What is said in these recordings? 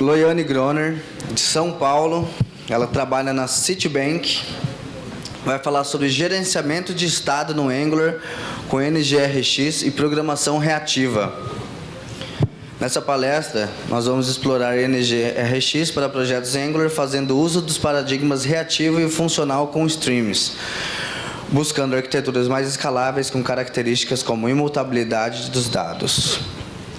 Loiane Groner, de São Paulo. Ela trabalha na Citibank. Vai falar sobre gerenciamento de estado no Angular com NGRX e programação reativa. Nessa palestra, nós vamos explorar NGRX para projetos Angular, fazendo uso dos paradigmas reativo e funcional com streams, buscando arquiteturas mais escaláveis com características como imutabilidade dos dados.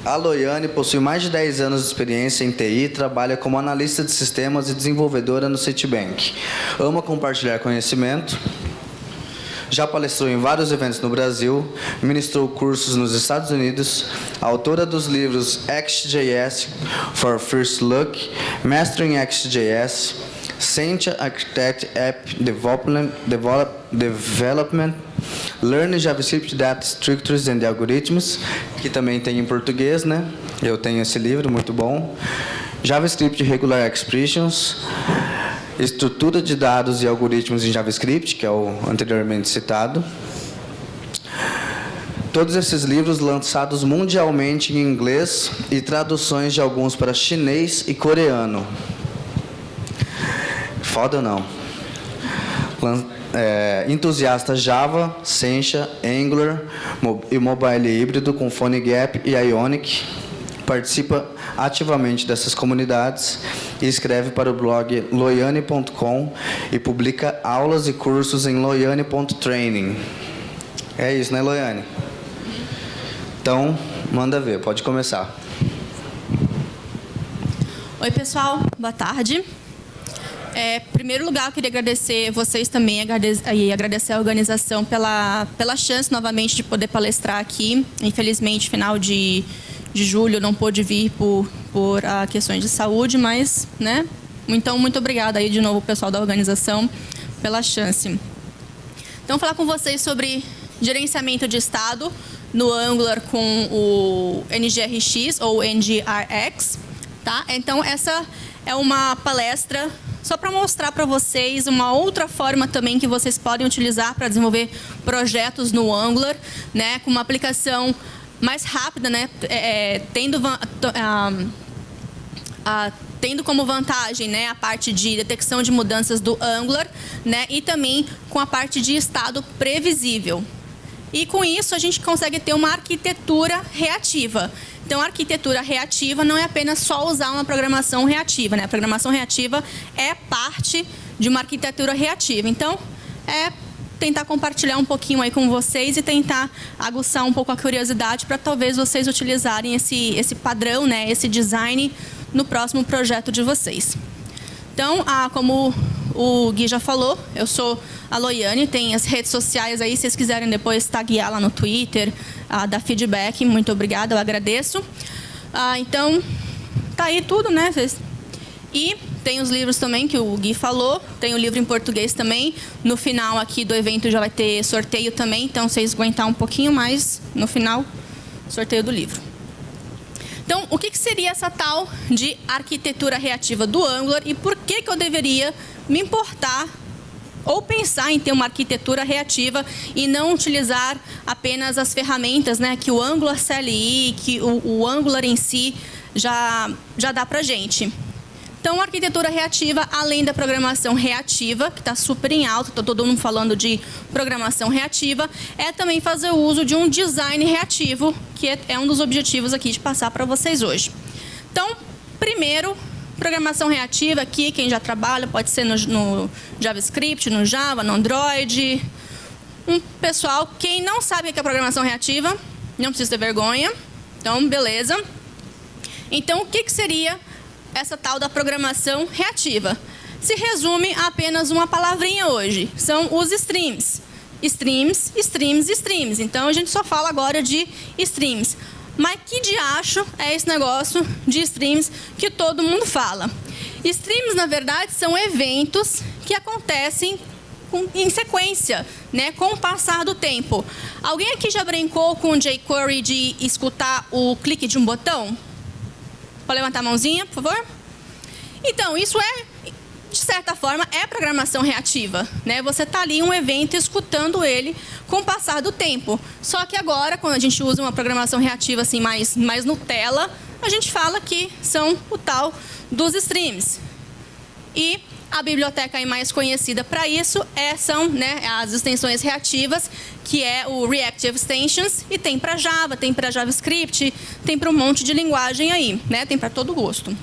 A Loiane possui mais de 10 anos de experiência em TI e trabalha como analista de sistemas e desenvolvedora no Citibank. Ama compartilhar conhecimento. Já palestrou em vários eventos no Brasil, ministrou cursos nos Estados Unidos, autora dos livros XJS for First Look, Mastering XJS, Sentia Architect App Development, Learn JavaScript Data Structures and Algorithms, que também tem em português, né? Eu tenho esse livro, muito bom. JavaScript Regular Expressions, Estrutura de Dados e Algoritmos em JavaScript, que é o anteriormente citado. Todos esses livros lançados mundialmente em inglês e traduções de alguns para chinês e coreano. Foda ou não? Entusiasta Java, Sencha, Angular e mobile híbrido com PhoneGap e Ionic. Participa ativamente dessas comunidades e escreve para o blog loiane.com e publica aulas e cursos em loiane.training. É isso, né, Loiane? Então, manda ver, pode começar. Oi, pessoal, boa tarde. Em primeiro lugar, eu queria agradecer vocês também e agradecer a organização pela chance, novamente, de poder palestrar aqui. Infelizmente, final de julho, não pôde vir por questões de saúde, mas, né? Então, muito obrigada aí de novo, pessoal da organização, pela chance. Então, vou falar com vocês sobre gerenciamento de estado no Angular com o NGRX ou NGRX, tá? Então, essa é uma palestra só para mostrar para vocês uma outra forma também que vocês podem utilizar para desenvolver projetos no Angular, né, com uma aplicação mais rápida, né, tendo como vantagem, né, a parte de detecção de mudanças do Angular, né, e também com a parte de estado previsível. E com isso a gente consegue ter uma arquitetura reativa. Então, a arquitetura reativa não é apenas só usar uma programação reativa, né? A programação reativa é parte de uma arquitetura reativa. Então, é tentar compartilhar um pouquinho aí com vocês e tentar aguçar um pouco a curiosidade para talvez vocês utilizarem esse padrão, né? Esse design no próximo projeto de vocês. Então, como o Gui já falou, eu sou a Loiane, tem as redes sociais aí, se vocês quiserem depois taguear lá no Twitter, dar feedback, muito obrigada, eu agradeço. Então, tá aí tudo, né? E tem os livros também que o Gui falou, tem o livro em português também. No final aqui do evento já vai ter sorteio também, então vocês aguentar um pouquinho mais, no final, sorteio do livro. Então, o que seria essa tal de arquitetura reativa do Angular e por que eu deveria me importar ou pensar em ter uma arquitetura reativa e não utilizar apenas as ferramentas, né, que o Angular CLI, que o Angular em si já dá para a gente. Então, a arquitetura reativa, além da programação reativa, que está super em alta, está todo mundo falando de programação reativa, é também fazer uso de um design reativo, que é um dos objetivos aqui de passar para vocês hoje. Então, primeiro, programação reativa aqui, quem já trabalha, pode ser no JavaScript, no Java, no Android. Pessoal, quem não sabe o que é programação reativa, não precisa ter vergonha. Então, beleza. Então, o que seria essa tal da programação reativa? Se resume a apenas uma palavrinha hoje. São os streams. Streams, streams, streams. Então, a gente só fala agora de streams. Mas que diacho é esse negócio de streams que todo mundo fala? Streams, na verdade, são eventos que acontecem em sequência, né, com o passar do tempo. Alguém aqui já brincou com o jQuery de escutar o clique de um botão? Pode levantar a mãozinha, por favor? Então, isso de certa forma, é programação reativa, né? Você está ali um evento escutando ele com o passar do tempo. Só que agora, quando a gente usa uma programação reativa assim mais Nutella, a gente fala que são o tal dos streams. E a biblioteca aí mais conhecida para isso são, né, as extensões reativas, que é o Reactive Extensions, e tem para Java, tem para JavaScript, tem para um monte de linguagem aí, né, tem para todo gosto.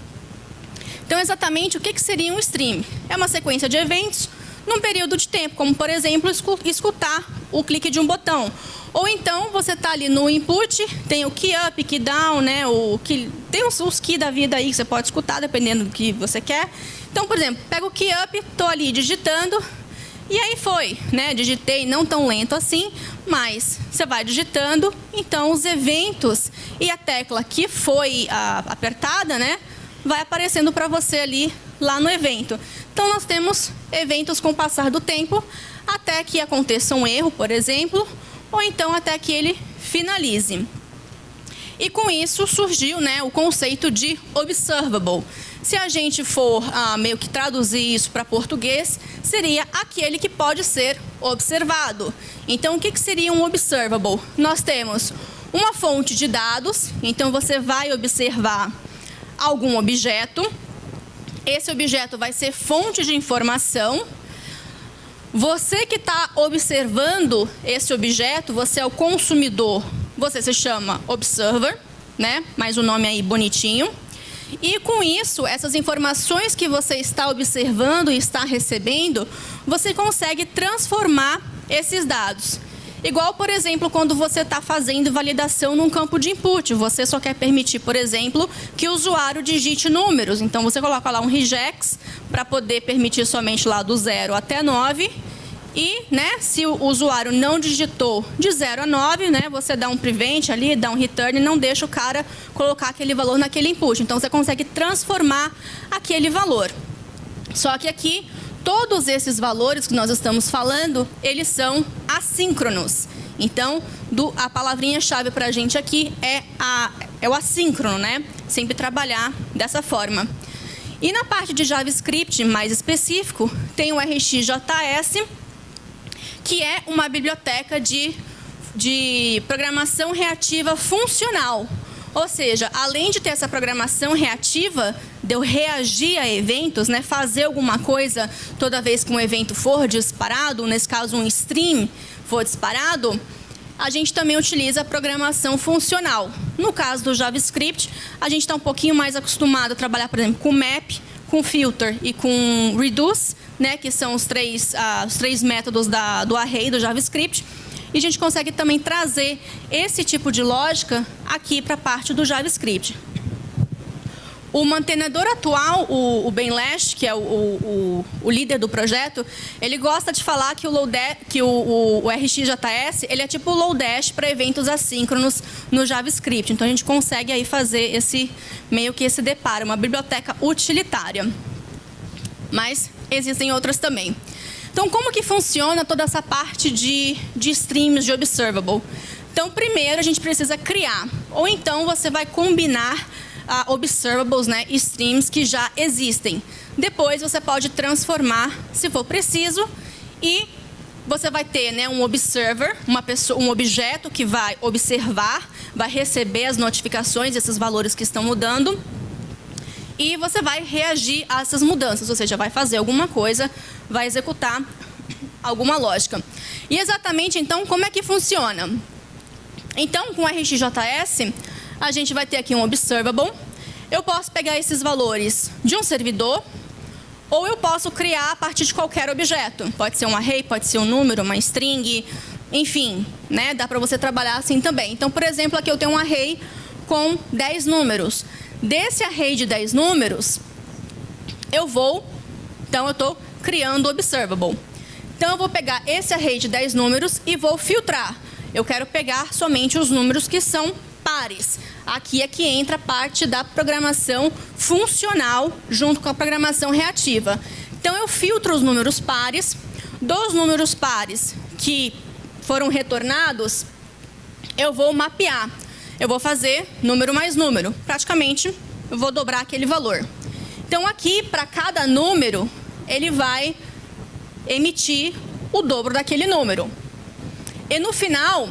Então, exatamente o que seria um stream? É uma sequência de eventos num período de tempo, como, por exemplo, escutar o clique de um botão. Ou então, você está ali no input, tem o key up, key down, né, tem os key da vida aí que você pode escutar, dependendo do que você quer. Então, por exemplo, pego o key up, estou ali digitando, e aí foi, né? Digitei não tão lento assim, mas você vai digitando, então os eventos e a tecla que foi apertada, né, vai aparecendo para você ali, lá no evento. Então, nós temos eventos com o passar do tempo, até que aconteça um erro, por exemplo, ou então até que ele finalize. E com isso surgiu, né, o conceito de observable. Se a gente for meio que traduzir isso para português, seria aquele que pode ser observado. Então, o que seria um observable? Nós temos uma fonte de dados, então você vai observar algum objeto. Esse objeto vai ser fonte de informação. Você que está observando esse objeto, você é o consumidor, você se chama observer, né? Mais o nome aí bonitinho. E com isso, essas informações que você está observando e está recebendo, você consegue transformar esses dados. Igual, por exemplo, quando você está fazendo validação num campo de input, você só quer permitir, por exemplo, que o usuário digite números. Então, você coloca lá um regex para poder permitir somente lá do 0 até 9. E, né, se o usuário não digitou de 0 a 9, né, você dá um prevent ali, dá um return e não deixa o cara colocar aquele valor naquele input. Então, você consegue transformar aquele valor. Só que aqui, todos esses valores que nós estamos falando, eles são assíncronos. Então, a palavrinha-chave para a gente aqui é o assíncrono, né? Sempre trabalhar dessa forma. E na parte de JavaScript, mais específico, tem o RxJS, que é uma biblioteca de programação reativa funcional. Ou seja, além de ter essa programação reativa, de eu reagir a eventos, né, fazer alguma coisa toda vez que um evento for disparado, nesse caso um stream for disparado, a gente também utiliza a programação funcional. No caso do JavaScript, a gente está um pouquinho mais acostumado a trabalhar, por exemplo, com map, com filter e com reduce, né, que são os três métodos do array do JavaScript. E a gente consegue também trazer esse tipo de lógica aqui para a parte do JavaScript. O mantenedor atual, o Ben Lash, que é o líder do projeto, ele gosta de falar que o RxJS ele é tipo o Lodash para eventos assíncronos no JavaScript. Então, a gente consegue aí fazer meio que esse deparo, uma biblioteca utilitária. Mas existem outras também. Então, como que funciona toda essa parte de streams de observable? Então, primeiro, a gente precisa criar. Ou então, você vai combinar observables, né, streams que já existem. Depois, você pode transformar, se for preciso, e você vai ter, né, um observer, um objeto que vai observar, vai receber as notificações, esses valores que estão mudando, e você vai reagir a essas mudanças, ou seja, vai fazer alguma coisa, vai executar alguma lógica. E exatamente, então, como é que funciona? Então, com o RxJS, a gente vai ter aqui um observable. Eu posso pegar esses valores de um servidor, ou eu posso criar a partir de qualquer objeto. Pode ser um array, pode ser um número, uma string, enfim, né? Dá para você trabalhar assim também. Então, por exemplo, aqui eu tenho um array com 10 números. Desse array de 10 números, eu estou criando o observable. Então, eu vou pegar esse array de 10 números e vou filtrar. Eu quero pegar somente os números que são pares. Aqui é que entra a parte da programação funcional junto com a programação reativa. Então, eu filtro os números pares. Dos números pares que foram retornados, eu vou mapear. Eu vou fazer número mais número. Praticamente, eu vou dobrar aquele valor. Então, aqui, para cada número, ele vai emitir o dobro daquele número. E no final,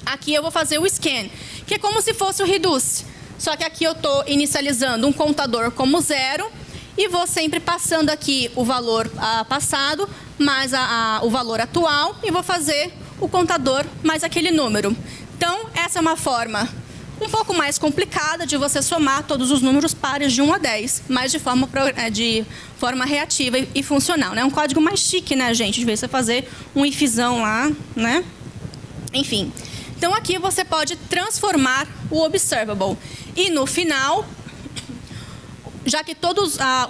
aqui eu vou fazer o scan, que é como se fosse o reduce. Só que aqui eu estou inicializando um contador como 0 e vou sempre passando aqui o valor passado mais o valor atual e vou fazer o contador mais aquele número. Então, essa é uma forma um pouco mais complicada de você somar todos os números pares de 1 a 10, mas de forma reativa e funcional, né? Um código mais chique, né, gente? De vez você fazer um ifzão lá, né? Enfim. Então, aqui você pode transformar o observable. E no final, já que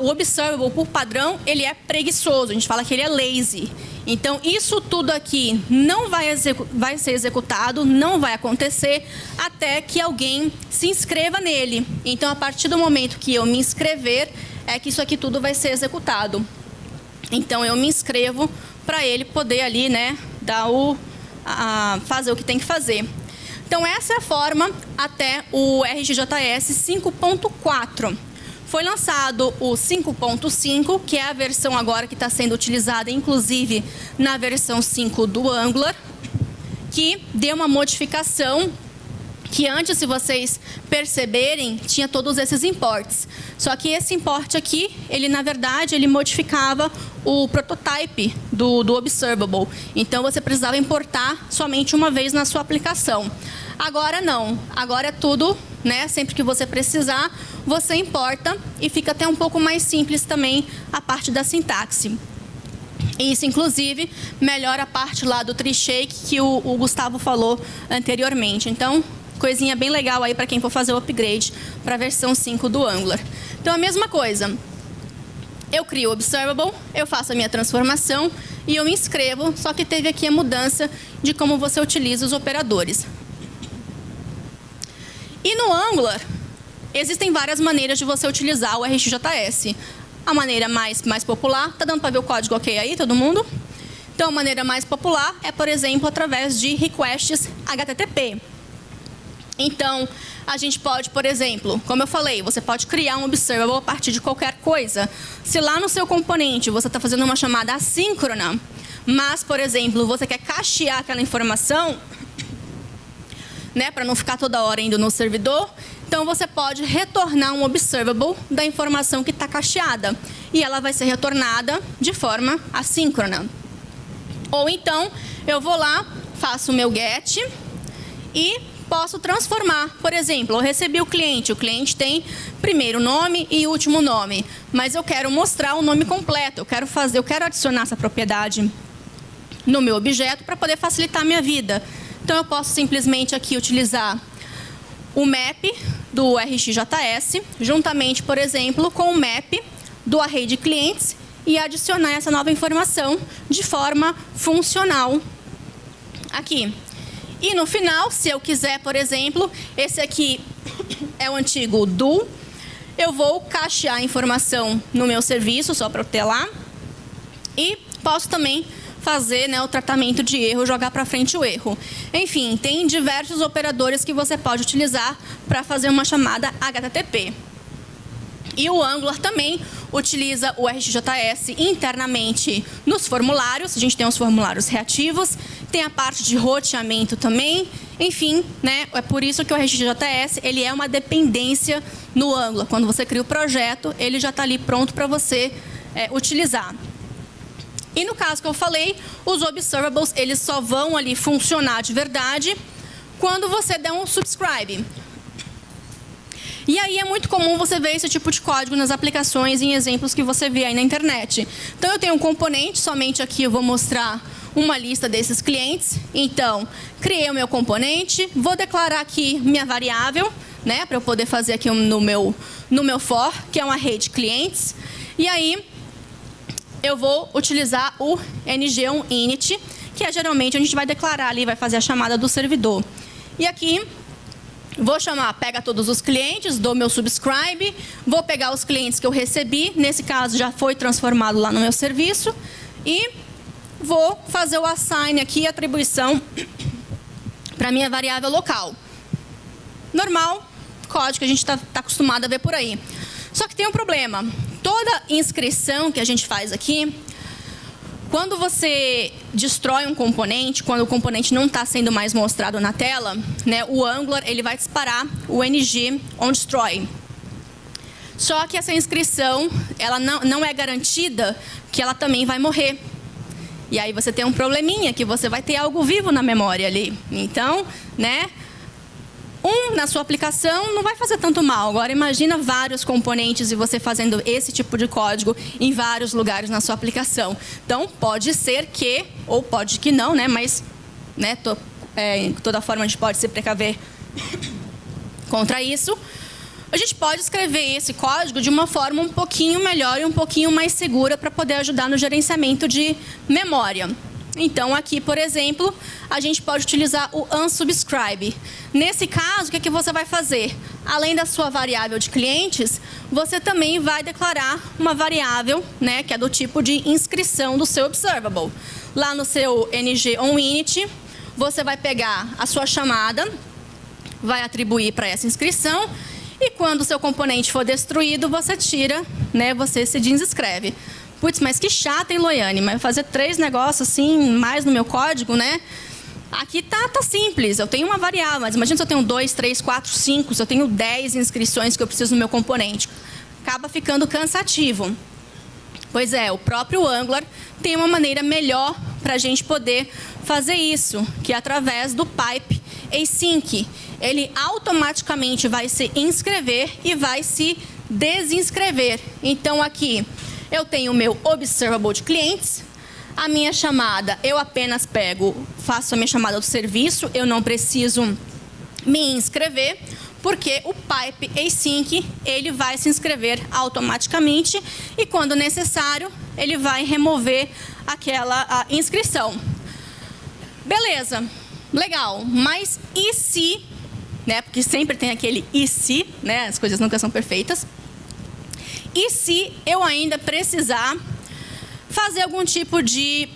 o observable, por padrão, ele é preguiçoso. A gente fala que ele é lazy. Então, isso tudo aqui não vai ser executado, não vai acontecer até que alguém se inscreva nele. Então, a partir do momento que eu me inscrever, é que isso aqui tudo vai ser executado. Então, eu me inscrevo para ele poder ali, né, fazer o que tem que fazer. Então, essa é a forma até o RxJS 5.4. Foi lançado o 5.5, que é a versão agora que está sendo utilizada, inclusive, na versão 5 do Angular, que deu uma modificação que antes, se vocês perceberem, tinha todos esses imports. Só que esse import aqui, ele, na verdade, ele modificava o prototype do observable. Então, você precisava importar somente uma vez na sua aplicação. Agora, não. Agora é tudo, né? Sempre que você precisar, você importa e fica até um pouco mais simples também a parte da sintaxe. Isso, inclusive, melhora a parte lá do tree shake que o Gustavo falou anteriormente. Então, coisinha bem legal aí para quem for fazer o upgrade para a versão 5 do Angular. Então, a mesma coisa. Eu crio o observable, eu faço a minha transformação e eu me inscrevo, só que teve aqui a mudança de como você utiliza os operadores. E no Angular, existem várias maneiras de você utilizar o RxJS. A maneira mais popular, tá dando para ver o código ok aí, todo mundo? Então, a maneira mais popular é, por exemplo, através de requests HTTP. Então, a gente pode, por exemplo, como eu falei, você pode criar um observable a partir de qualquer coisa. Se lá no seu componente você está fazendo uma chamada assíncrona, mas, por exemplo, você quer cachear aquela informação, né, para não ficar toda hora indo no servidor, então você pode retornar um observable da informação que está cacheada. E ela vai ser retornada de forma assíncrona. Ou então, eu vou lá, faço o meu get e posso transformar. Por exemplo, eu recebi o cliente tem primeiro nome e último nome, mas eu quero mostrar o nome completo, eu quero adicionar essa propriedade no meu objeto para poder facilitar a minha vida. Então, eu posso simplesmente aqui utilizar o map do RxJS, juntamente, por exemplo, com o map do array de clientes e adicionar essa nova informação de forma funcional aqui. E no final, se eu quiser, por exemplo, esse aqui é o antigo do, eu vou cachear a informação no meu serviço, só para eu ter lá, e posso também fazer, né, o tratamento de erro, jogar para frente o erro. Enfim, tem diversos operadores que você pode utilizar para fazer uma chamada HTTP. E o Angular também utiliza o RxJS internamente nos formulários. A gente tem os formulários reativos, tem a parte de roteamento também. Enfim, né, é por isso que o RxJS ele é uma dependência no Angular. Quando você cria o projeto, ele já está ali pronto para você utilizar. E no caso que eu falei, os observables eles só vão ali funcionar de verdade quando você der um subscribe. E aí é muito comum você ver esse tipo de código nas aplicações, em exemplos que você vê aí na internet. Então, eu tenho um componente, somente aqui eu vou mostrar uma lista desses clientes. Então, criei o meu componente, vou declarar aqui minha variável, né, para eu poder fazer aqui no meu for, que é um array de clientes. E aí, eu vou utilizar o ng1init, que é geralmente a gente vai declarar ali, vai fazer a chamada do servidor. E aqui, vou chamar, pega todos os clientes, dou meu subscribe, vou pegar os clientes que eu recebi, nesse caso já foi transformado lá no meu serviço, e vou fazer o assign aqui, atribuição para minha variável local. Normal, código que a gente está acostumado a ver por aí. Só que tem um problema. Toda inscrição que a gente faz aqui, Quando você destrói um componente, quando o componente não está sendo mais mostrado na tela, né, o Angular ele vai disparar o NG onDestroy. Só que essa inscrição ela não é garantida que ela também vai morrer. E aí você tem um probleminha, que você vai ter algo vivo na memória ali. Então, né, na sua aplicação não vai fazer tanto mal. Agora, imagina vários componentes e você fazendo esse tipo de código em vários lugares na sua aplicação. Então, pode ser que, ou pode que não, né, mas né, de toda forma a gente pode se precaver contra isso. A gente pode escrever esse código de uma forma um pouquinho melhor e um pouquinho mais segura para poder ajudar no gerenciamento de memória. Então, aqui, por exemplo, a gente pode utilizar o unsubscribe. Nesse caso, o que você vai fazer? Além da sua variável de clientes, você também vai declarar uma variável, né, que é do tipo de inscrição do seu observable. Lá no seu ng onInit, você vai pegar a sua chamada, vai atribuir para essa inscrição, e quando o seu componente for destruído, você tira, né, você se desinscreve. Putz, mas que chato, hein, Loiane? Mas fazer 3 negócios assim, mais no meu código, né? Aqui tá simples, eu tenho uma variável, mas imagina se eu tenho 2, 3, 4, 5, se eu tenho 10 inscrições que eu preciso no meu componente. Acaba ficando cansativo. Pois é, o próprio Angular tem uma maneira melhor para a gente poder fazer isso, que é através do pipe async. Ele automaticamente vai se inscrever e vai se desinscrever. Então, aqui eu tenho o meu observable de clientes. A minha chamada, eu apenas faço a minha chamada do serviço. Eu não preciso me inscrever, porque o pipe async, ele vai se inscrever automaticamente. E, quando necessário, ele vai remover aquela inscrição. Beleza, legal. Mas e se, né? Porque sempre tem aquele e se, né? As coisas nunca são perfeitas. E se eu ainda precisar fazer algum tipo de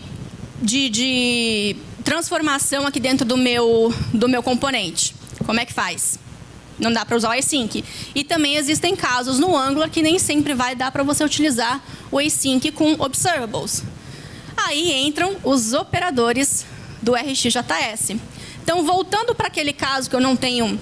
transformação aqui dentro do meu componente? Como é que faz? Não dá para usar o async. E também existem casos no Angular que nem sempre vai dar para você utilizar o async com observables. Aí entram os operadores do RxJS. Então, voltando para aquele caso que eu não tenho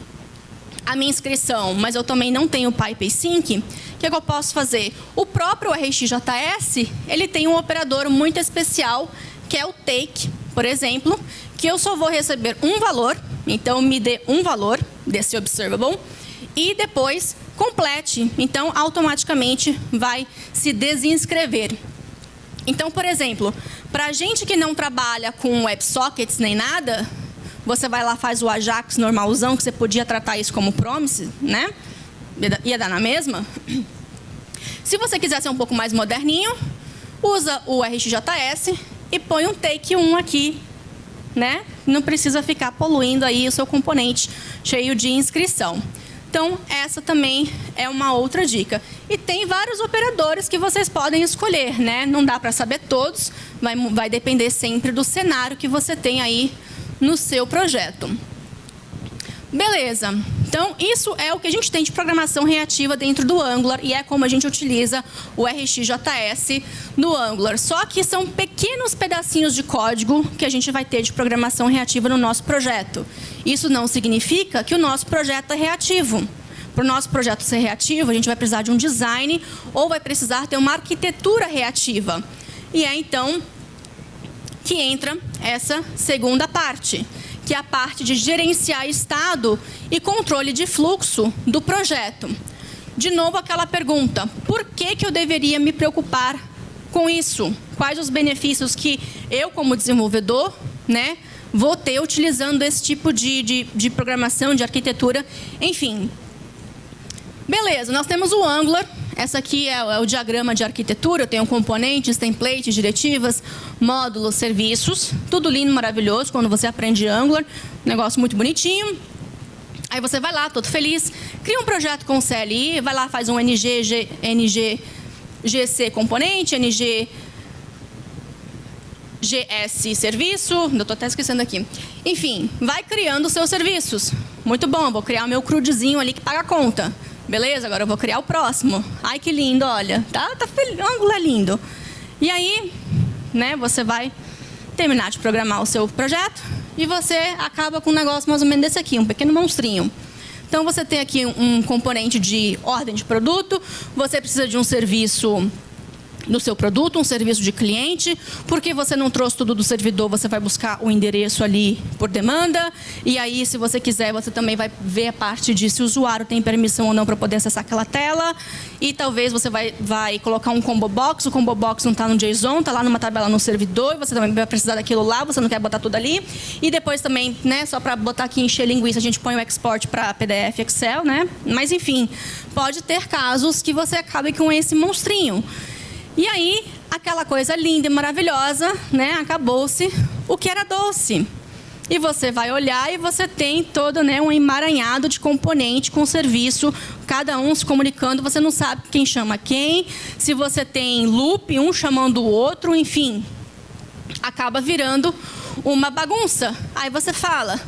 a minha inscrição, mas eu também não tenho o pipe async, o que eu posso fazer? O próprio RxJS, ele tem um operador muito especial, que é o take, por exemplo, que eu só vou receber um valor, então me dê um valor desse observable, e depois complete, então automaticamente vai se desinscrever. Então, por exemplo, para a gente que não trabalha com WebSockets nem nada, você vai lá, faz o Ajax normalzão, que você podia tratar isso como promise, né? Ia dar na mesma. Se você quiser ser um pouco mais moderninho, usa o RxJS e põe um take 1 aqui, né? Não precisa ficar poluindo aí o seu componente cheio de inscrição. Então, essa também é uma outra dica. E tem vários operadores que vocês podem escolher, né? Não dá para saber todos, vai depender sempre do cenário que você tem aí no seu projeto. Beleza. Então, isso é o que a gente tem de programação reativa dentro do Angular e é como a gente utiliza o RxJS no Angular. Só que são pequenos pedacinhos de código que a gente vai ter de programação reativa no nosso projeto. Isso não significa que o nosso projeto é reativo. Para o nosso projeto ser reativo, a gente vai precisar de um design ou vai precisar ter uma arquitetura reativa. E é então que entra essa segunda parte, que é a parte de gerenciar estado e controle de fluxo do projeto. De novo, aquela pergunta, por que eu deveria me preocupar com isso? Quais os benefícios que eu, como desenvolvedor, né, vou ter utilizando esse tipo de programação, de arquitetura, enfim. Beleza, nós temos o Angular. Essa aqui é o diagrama de arquitetura. Eu tenho componentes, templates, diretivas, módulos, serviços. Tudo lindo, maravilhoso. Quando você aprende Angular, negócio muito bonitinho. Aí você vai lá, todo feliz, cria um projeto com CLI, vai lá, faz um NG-GC componente, NG-GS serviço. Eu estou até esquecendo aqui. Enfim, vai criando os seus serviços. Muito bom, vou criar o meu crudezinho ali que paga a conta. Beleza, agora eu vou criar o próximo. Ai, que lindo, olha. Tá feliz, o Angular é lindo. E aí, né, você vai terminar de programar o seu projeto e você acaba com um negócio mais ou menos desse aqui, um pequeno monstrinho. Então, você tem aqui um componente de ordem de produto, você precisa de um serviço no seu produto, um serviço de cliente, porque você não trouxe tudo do servidor, você vai buscar o endereço ali por demanda, e aí, se você quiser, você também vai ver a parte de se o usuário tem permissão ou não para poder acessar aquela tela, e talvez você vai colocar um combo box, o combo box não está no JSON, está lá numa tabela no servidor, e você também vai precisar daquilo lá, você não quer botar tudo ali, e depois também, né, só para botar aqui, encher linguiça, a gente põe o export para PDF, Excel, né, mas enfim, pode ter casos que você acabe com esse monstrinho. E aí, aquela coisa linda e maravilhosa, né, acabou-se o que era doce. E você vai olhar e você tem todo, né, um emaranhado de componente com serviço, cada um se comunicando, você não sabe quem chama quem, se você tem loop, um chamando o outro, enfim, acaba virando uma bagunça. Aí você fala,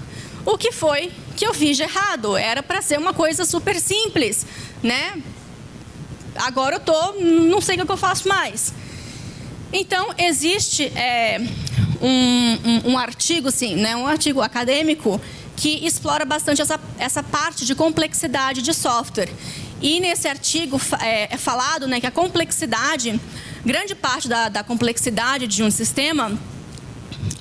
o que foi que eu fiz de errado? Era para ser uma coisa super simples, né? Agora não sei o que eu faço mais. Então, existe um artigo, sim, né, um artigo acadêmico que explora bastante essa parte de complexidade de software. E nesse artigo é falado, né, que a complexidade, grande parte da complexidade de um sistema,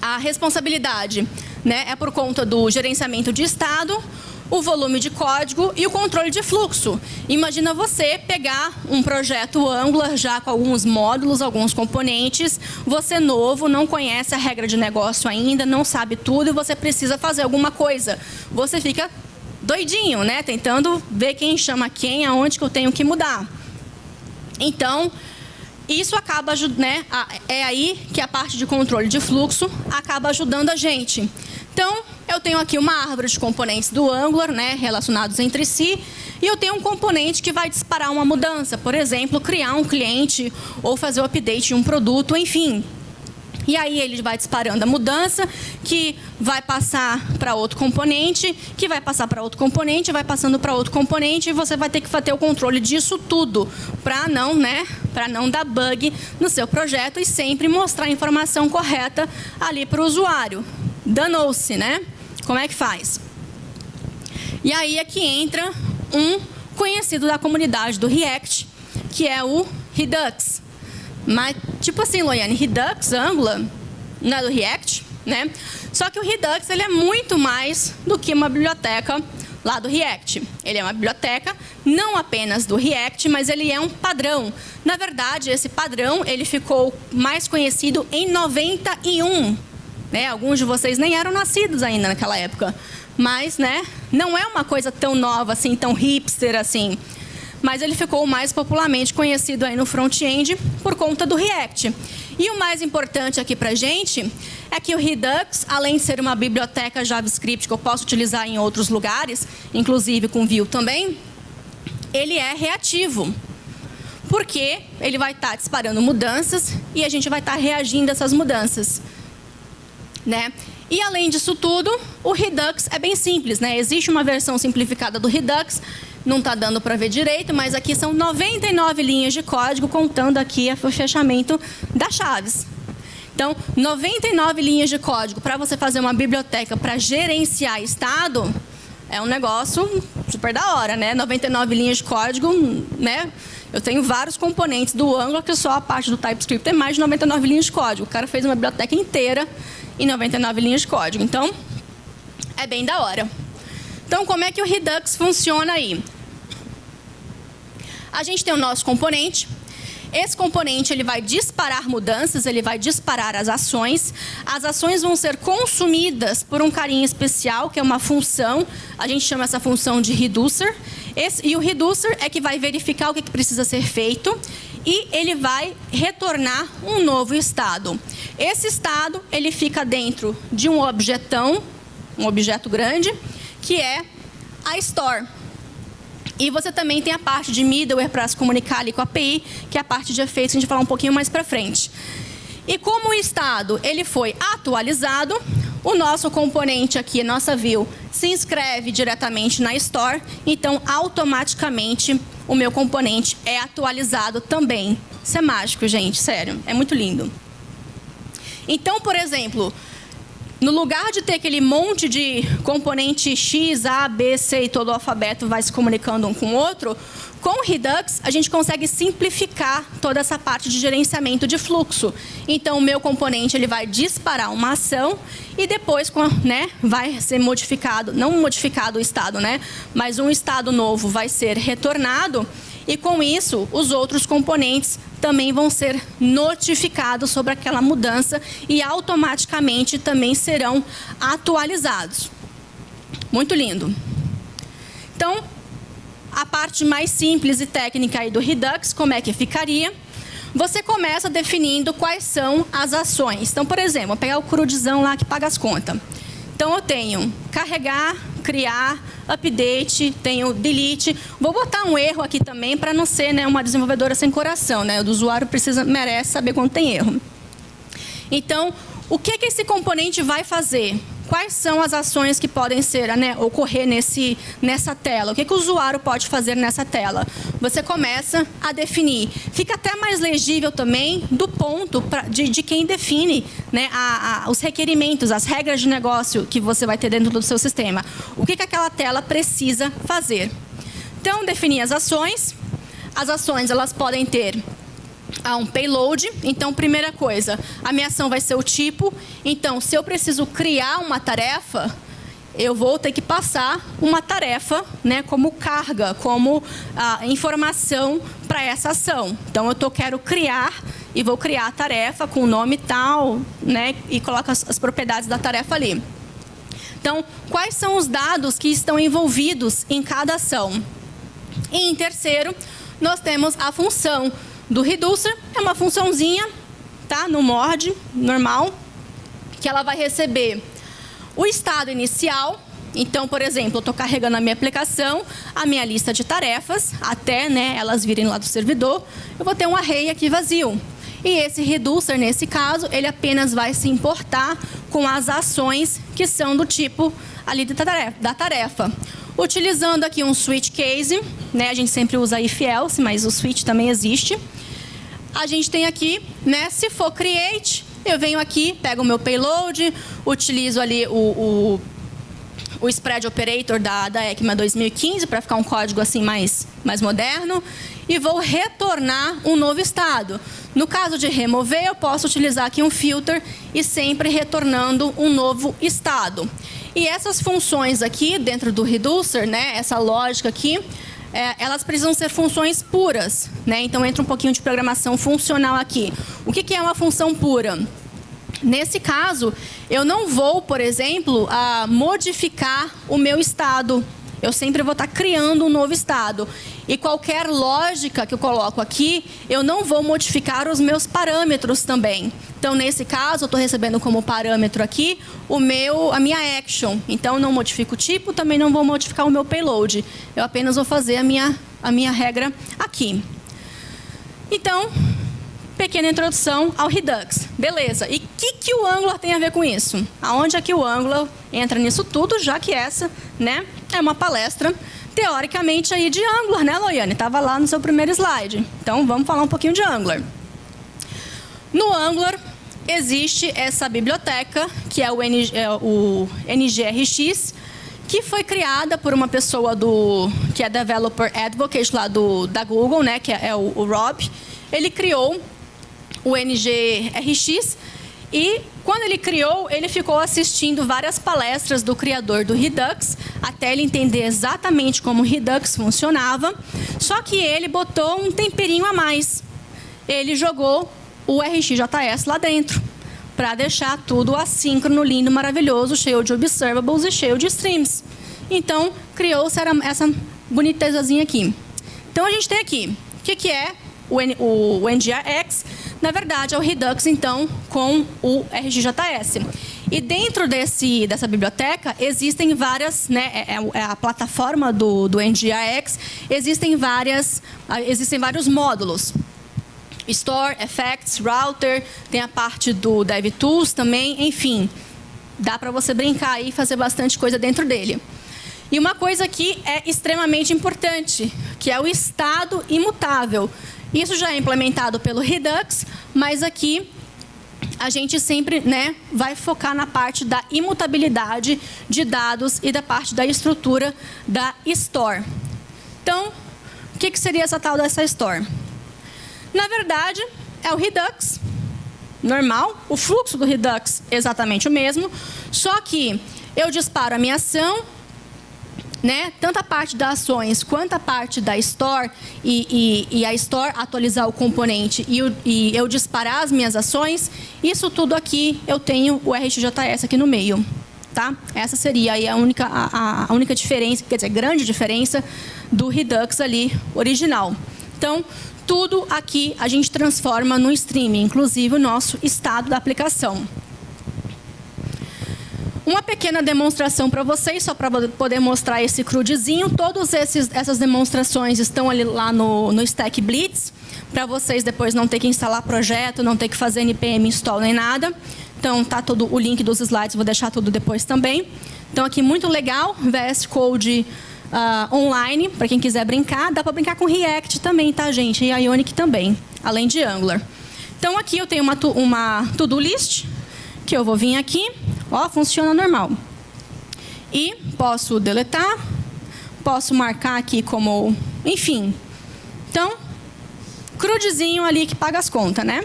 a responsabilidade, né, é por conta do gerenciamento de estado, o volume de código e o controle de fluxo. Imagina você pegar um projeto Angular já com alguns módulos, alguns componentes, você novo, não conhece a regra de negócio ainda, não sabe tudo e você precisa fazer alguma coisa. Você fica doidinho, né? Tentando ver quem chama quem, aonde que eu tenho que mudar. Então, isso acaba, né? É aí que a parte de controle de fluxo acaba ajudando a gente. Então, eu tenho aqui uma árvore de componentes do Angular, né, relacionados entre si, e eu tenho um componente que vai disparar uma mudança, por exemplo, criar um cliente ou fazer o update de um produto, enfim. E aí ele vai disparando a mudança, que vai passar para outro componente, que vai passar para outro componente, vai passando para outro componente, e você vai ter que ter o controle disso tudo, para não, né, para não dar bug no seu projeto e sempre mostrar a informação correta ali para o usuário. Danou-se, né? Como é que faz? E aí é que entra um conhecido da comunidade do React, que é o Redux. Mas, tipo assim, Loiane, Redux, Angular, não é do React, né? Só que o Redux, ele é muito mais do que uma biblioteca lá do React. Ele é uma biblioteca não apenas do React, mas ele é um padrão. Na verdade, esse padrão, ele ficou mais conhecido em 91. Né? Alguns de vocês nem eram nascidos ainda naquela época. Mas, né, não é uma coisa tão nova, assim, tão hipster assim. Mas ele ficou mais popularmente conhecido aí no front-end por conta do React. E o mais importante aqui para a gente é que o Redux, além de ser uma biblioteca JavaScript que eu posso utilizar em outros lugares, inclusive com Vue também, ele é reativo. Porque ele vai estar disparando mudanças e a gente vai estar reagindo a essas mudanças. Né? E além disso tudo, o Redux é bem simples, né? Existe uma versão simplificada do Redux, não está dando para ver direito, mas aqui são 99 linhas de código, contando aqui o fechamento das chaves. Então, 99 linhas de código para você fazer uma biblioteca para gerenciar estado, é um negócio super da hora, né? 99 linhas de código, né? Eu tenho vários componentes do Angular que só a parte do TypeScript tem mais de 99 linhas de código. O cara fez uma biblioteca inteira em 99 linhas de código. Então, é bem da hora. Então, como é que o Redux funciona aí? A gente tem o nosso componente. Esse componente ele vai disparar mudanças, ele vai disparar as ações. As ações vão ser consumidas por um carinha especial, que é uma função. A gente chama essa função de reducer. E o reducer é que vai verificar o que precisa ser feito e ele vai retornar um novo estado. Esse estado ele fica dentro de um objetão, um objeto grande, que é a store. E você também tem a parte de middleware para se comunicar ali com a API, que é a parte de efeitos que a gente vai falar um pouquinho mais para frente. E como o estado ele foi atualizado, o nosso componente aqui, nossa view, se inscreve diretamente na store, então automaticamente o meu componente é atualizado também. Isso é mágico, gente, sério, é muito lindo. Então, por exemplo, no lugar de ter aquele monte de componente X, A, B, C e todo o alfabeto vai se comunicando um com o outro, com o Redux, a gente consegue simplificar toda essa parte de gerenciamento de fluxo. Então, o meu componente ele vai disparar uma ação e depois, né, vai ser modificado, não modificado o estado, né, mas um estado novo vai ser retornado e, com isso, os outros componentes também vão ser notificados sobre aquela mudança e automaticamente também serão atualizados. Muito lindo. Então, a parte mais simples e técnica aí do Redux, como é que ficaria? Você começa definindo quais são as ações. Então, por exemplo, vou pegar o crudizão lá que paga as contas. Então, eu tenho carregar, criar, update, tenho delete. Vou botar um erro aqui também para não ser, né, uma desenvolvedora sem coração, né? O usuário merece saber quando tem erro. Então, o que esse componente vai fazer? Quais são as ações que podem ser, né, ocorrer nessa tela? O que o usuário pode fazer nessa tela? Você começa a definir. Fica até mais legível também do ponto de quem define, né, os requerimentos, as regras de negócio que você vai ter dentro do seu sistema. O que aquela tela precisa fazer? Então, definir as ações. As ações elas podem ter um payload. Então, primeira coisa, a minha ação vai ser o tipo. Então, se eu preciso criar uma tarefa, eu vou ter que passar uma tarefa, né, como carga, como informação para essa ação. Então, quero criar e vou criar a tarefa com o nome tal, né, e coloco as propriedades da tarefa ali. Então, quais são os dados que estão envolvidos em cada ação? E, em terceiro, nós temos a função do Reducer. É uma funçãozinha, tá? No Mord, normal, que ela vai receber o estado inicial. Então, por exemplo, eu estou carregando a minha aplicação, a minha lista de tarefas, até, né, elas virem lá do servidor, eu vou ter um array aqui vazio. E esse Reducer, nesse caso, ele apenas vai se importar com as ações que são do tipo ali da tarefa. Utilizando aqui um switch case, né, a gente sempre usa if else, mas o switch também existe. A gente tem aqui, né, se for create, eu venho aqui, pego o meu payload, utilizo ali o spread operator da ECMA 2015 para ficar um código assim mais moderno e vou retornar um novo estado. No caso de remover, eu posso utilizar aqui um filter e sempre retornando um novo estado. E essas funções aqui dentro do Reducer, né, essa lógica aqui, elas precisam ser funções puras, né? Então, entra um pouquinho de programação funcional aqui. O que é uma função pura? Nesse caso, eu não vou, por exemplo, modificar o meu estado. Eu sempre vou estar criando um novo estado. E qualquer lógica que eu coloco aqui, eu não vou modificar os meus parâmetros também. Então, nesse caso, eu estou recebendo como parâmetro aqui a minha action. Então, eu não modifico o tipo, também não vou modificar o meu payload. Eu apenas vou fazer a minha regra aqui. Então, pequena introdução ao Redux. Beleza. E o que o Angular tem a ver com isso? Aonde é que o Angular entra nisso tudo, já que essa, né, é uma palestra, teoricamente, aí de Angular, né, Loiane? Estava lá no seu primeiro slide. Então, vamos falar um pouquinho de Angular. No Angular, existe essa biblioteca, que é o NGRX, que foi criada por uma pessoa que é Developer Advocate lá da Google, né, que é o Rob. Ele criou o NGRX e, quando ele criou, ele ficou assistindo várias palestras do criador do Redux, até ele entender exatamente como o Redux funcionava, só que ele botou um temperinho a mais. Ele jogou o RxJS lá dentro, para deixar tudo assíncrono, lindo, maravilhoso, cheio de observables e cheio de streams. Então, criou-se essa bonitezazinha aqui. Então, a gente tem aqui, o que é o NGRX? Na verdade, é o Redux, então, com o RxJS. E dentro dessa biblioteca, existem várias, né, a plataforma do NGRX, existem vários módulos. Store, Effects, Router, tem a parte do DevTools também, enfim. Dá para você brincar aí e fazer bastante coisa dentro dele. E uma coisa que é extremamente importante, que é o estado imutável. Isso já é implementado pelo Redux, mas aqui a gente sempre, né, vai focar na parte da imutabilidade de dados e da parte da estrutura da Store. Então, o que seria essa tal dessa Store? Na verdade, é o Redux normal, o fluxo do Redux é exatamente o mesmo, só que eu disparo a minha ação, né, tanto a parte das ações quanto a parte da Store, e a Store atualizar o componente e eu disparar as minhas ações, isso tudo aqui eu tenho o RxJS aqui no meio. Tá? Essa seria aí a única diferença, quer dizer, grande diferença do Redux ali original. Então, tudo aqui a gente transforma no streaming, inclusive o nosso estado da aplicação. Uma pequena demonstração para vocês, só para poder mostrar esse crudezinho. Todas essas demonstrações estão ali lá no Stack Blitz, para vocês depois não ter que instalar projeto, não ter que fazer npm install nem nada. Então, tá todo o link dos slides, vou deixar tudo depois também. Então, aqui muito legal, VS Code online, para quem quiser brincar. Dá para brincar com React também, tá, gente? E Ionic também, além de Angular. Então, aqui eu tenho uma to-do list, que eu vou vir aqui, ó, funciona normal. E posso deletar, posso marcar aqui como, enfim. Então, crudezinho ali que paga as contas, né?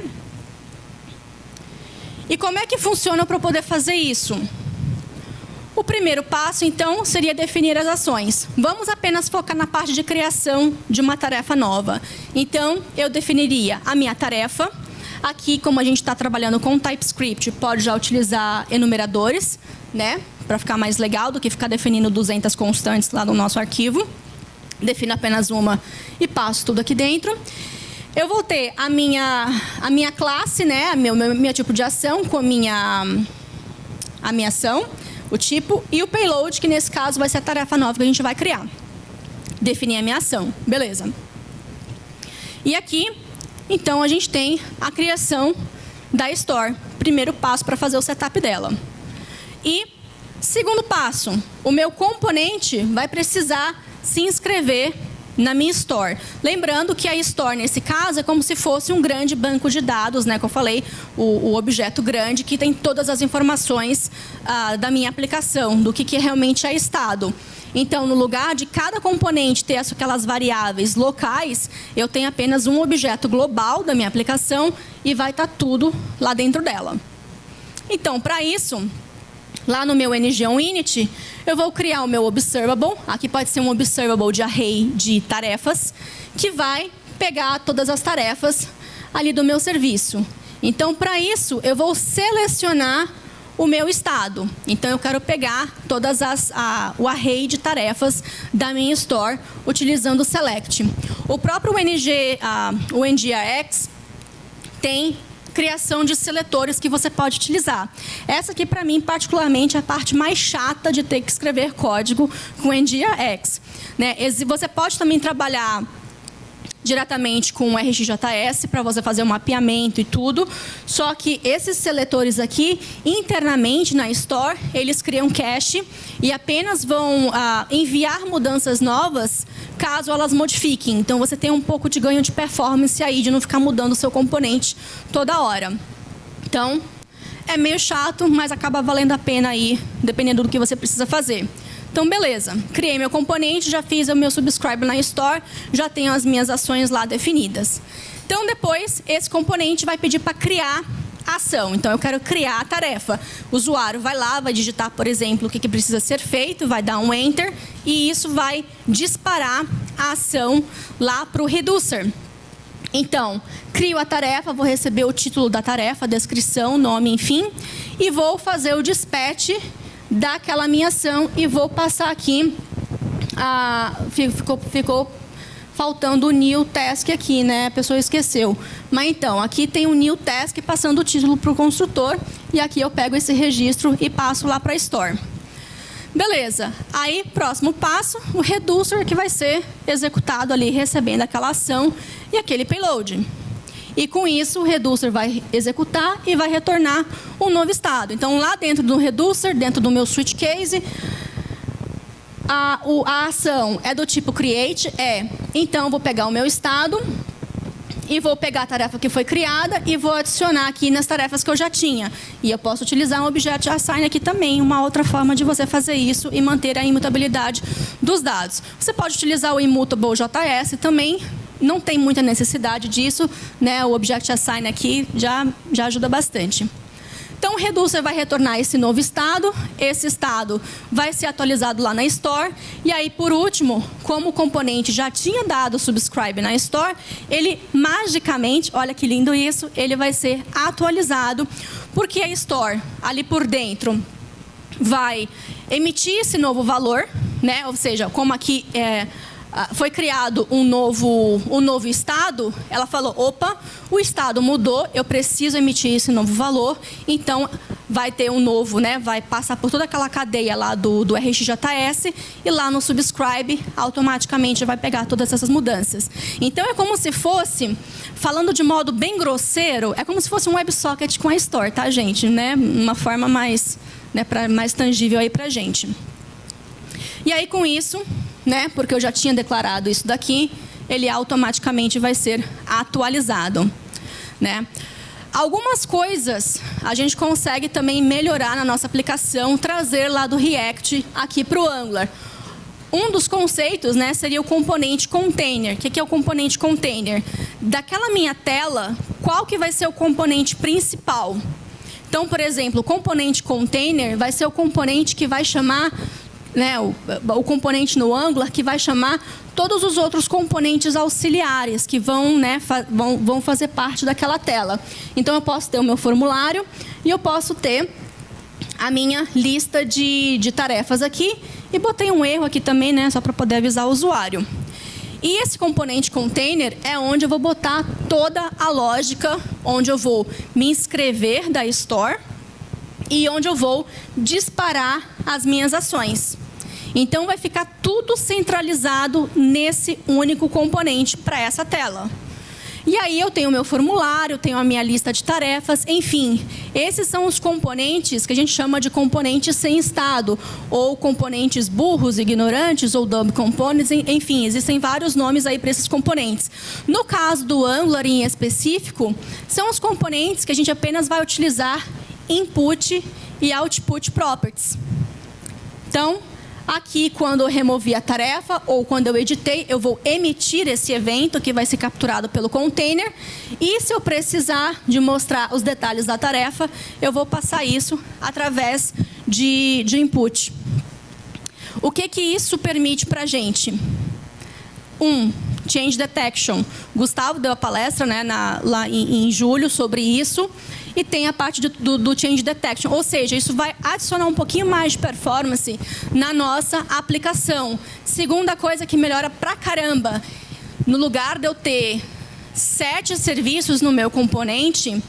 E como é que funciona para poder fazer isso? O primeiro passo, então, seria definir as ações. Vamos apenas focar na parte de criação de uma tarefa nova. Então, eu definiria a minha tarefa. Aqui, como a gente está trabalhando com TypeScript, pode já utilizar enumeradores, né? Para ficar mais legal do que ficar definindo 200 constantes lá no nosso arquivo. Defino apenas uma e passo tudo aqui dentro. Eu vou ter a minha classe, né, meu tipo de ação com a minha ação, o tipo, e o payload, que nesse caso vai ser a tarefa nova que a gente vai criar. Definir a minha ação, beleza. E aqui, então, a gente tem a criação da Store. Primeiro passo para fazer o setup dela. E, segundo passo, o meu componente vai precisar se inscrever na minha Store. Lembrando que a Store, nesse caso, é como se fosse um grande banco de dados, né? Que eu falei, o objeto grande que tem todas as informações da minha aplicação, do que realmente é estado. Então, no lugar de cada componente ter aquelas variáveis locais, eu tenho apenas um objeto global da minha aplicação e vai estar tudo lá dentro dela. Então, para isso, lá no meu ng-unit, eu vou criar o meu observable. Aqui pode ser um observable de array de tarefas, que vai pegar todas as tarefas ali do meu serviço. Então, para isso, eu vou selecionar o meu estado. Então, eu quero pegar todas o array de tarefas da minha Store, utilizando o select. O próprio NGRX tem criação de seletores que você pode utilizar. Essa aqui, para mim, particularmente, é a parte mais chata de ter que escrever código com NGRX. Né? Você pode também trabalhar diretamente com o RxJS para você fazer o mapeamento e tudo. Só que esses seletores aqui, internamente na Store, eles criam cache e apenas vão enviar mudanças novas caso elas modifiquem. Então, você tem um pouco de ganho de performance aí, de não ficar mudando o seu componente toda hora. Então, é meio chato, mas acaba valendo a pena aí, dependendo do que você precisa fazer. Então, beleza. Criei meu componente, já fiz o meu subscribe na Store, já tenho as minhas ações lá definidas. Então, depois, esse componente vai pedir para criar a ação. Então, eu quero criar a tarefa. O usuário vai lá, vai digitar, por exemplo, o que precisa ser feito, vai dar um Enter, e isso vai disparar a ação lá para o Reducer. Então, crio a tarefa, vou receber o título da tarefa, a descrição, nome, enfim, e vou fazer o dispatch daquela minha ação e vou passar aqui, ficou faltando o new task aqui, né? A pessoa esqueceu. Mas então, aqui tem o new task passando o título para o construtor e aqui eu pego esse registro e passo lá para a Store. Beleza. Aí, próximo passo, o reducer que vai ser executado ali, recebendo aquela ação e aquele payload. E com isso, o reducer vai executar e vai retornar um novo estado. Então, lá dentro do reducer, dentro do meu switch case, a ação é do tipo create, então, eu vou pegar o meu estado e vou pegar a tarefa que foi criada e vou adicionar aqui nas tarefas que eu já tinha. E eu posso utilizar um Object Assign aqui também, uma outra forma de você fazer isso e manter a imutabilidade dos dados. Você pode utilizar o Immutable JS também, não tem muita necessidade disso, né? O Object Assign aqui já ajuda bastante. Então, o Reducer vai retornar esse novo estado, esse estado vai ser atualizado lá na Store, e aí, por último, como o componente já tinha dado subscribe na Store, ele magicamente, olha que lindo isso, ele vai ser atualizado, porque a Store, ali por dentro, vai emitir esse novo valor, né? Ou seja, como aqui foi criado um novo estado, ela falou, opa, o estado mudou, eu preciso emitir esse novo valor, então vai ter um novo, né? Vai passar por toda aquela cadeia lá do RxJS e lá no subscribe automaticamente vai pegar todas essas mudanças. Então é como se fosse, falando de modo bem grosseiro, é como se fosse um WebSocket com a Store, tá, gente? Né? Uma forma mais, né, mais tangível aí pra gente. E aí com isso, né, porque eu já tinha declarado isso daqui, ele automaticamente vai ser atualizado, né? Algumas coisas a gente consegue também melhorar na nossa aplicação, trazer lá do React aqui para o Angular. Um dos conceitos, né, seria o componente container. O que é o componente container? Daquela minha tela, qual que vai ser o componente principal? Então, por exemplo, o componente container vai ser o componente que vai chamar, né, o componente no Angular que vai chamar todos os outros componentes auxiliares que vão, né, vão fazer parte daquela tela. Então, eu posso ter o meu formulário e eu posso ter a minha lista de tarefas aqui. E botei um erro aqui também, né, só para poder avisar o usuário. E esse componente container é onde eu vou botar toda a lógica, onde eu vou me inscrever da Store e onde eu vou disparar as minhas ações. Então, vai ficar tudo centralizado nesse único componente para essa tela. E aí, eu tenho o meu formulário, tenho a minha lista de tarefas, enfim. Esses são os componentes que a gente chama de componentes sem estado, ou componentes burros, ignorantes, ou dumb components, enfim, existem vários nomes aí para esses componentes. No caso do Angular, em específico, são os componentes que a gente apenas vai utilizar input e output properties. Então, aqui, quando eu removi a tarefa ou quando eu editei, eu vou emitir esse evento que vai ser capturado pelo container. E se eu precisar de mostrar os detalhes da tarefa, eu vou passar isso através de input. O que isso permite para a gente? Change Detection. Gustavo deu a palestra, né, lá em julho sobre isso. E tem a parte do Change Detection. Ou seja, isso vai adicionar um pouquinho mais de performance na nossa aplicação. Segunda coisa que melhora pra caramba. No lugar de eu ter 7 serviços no meu componente,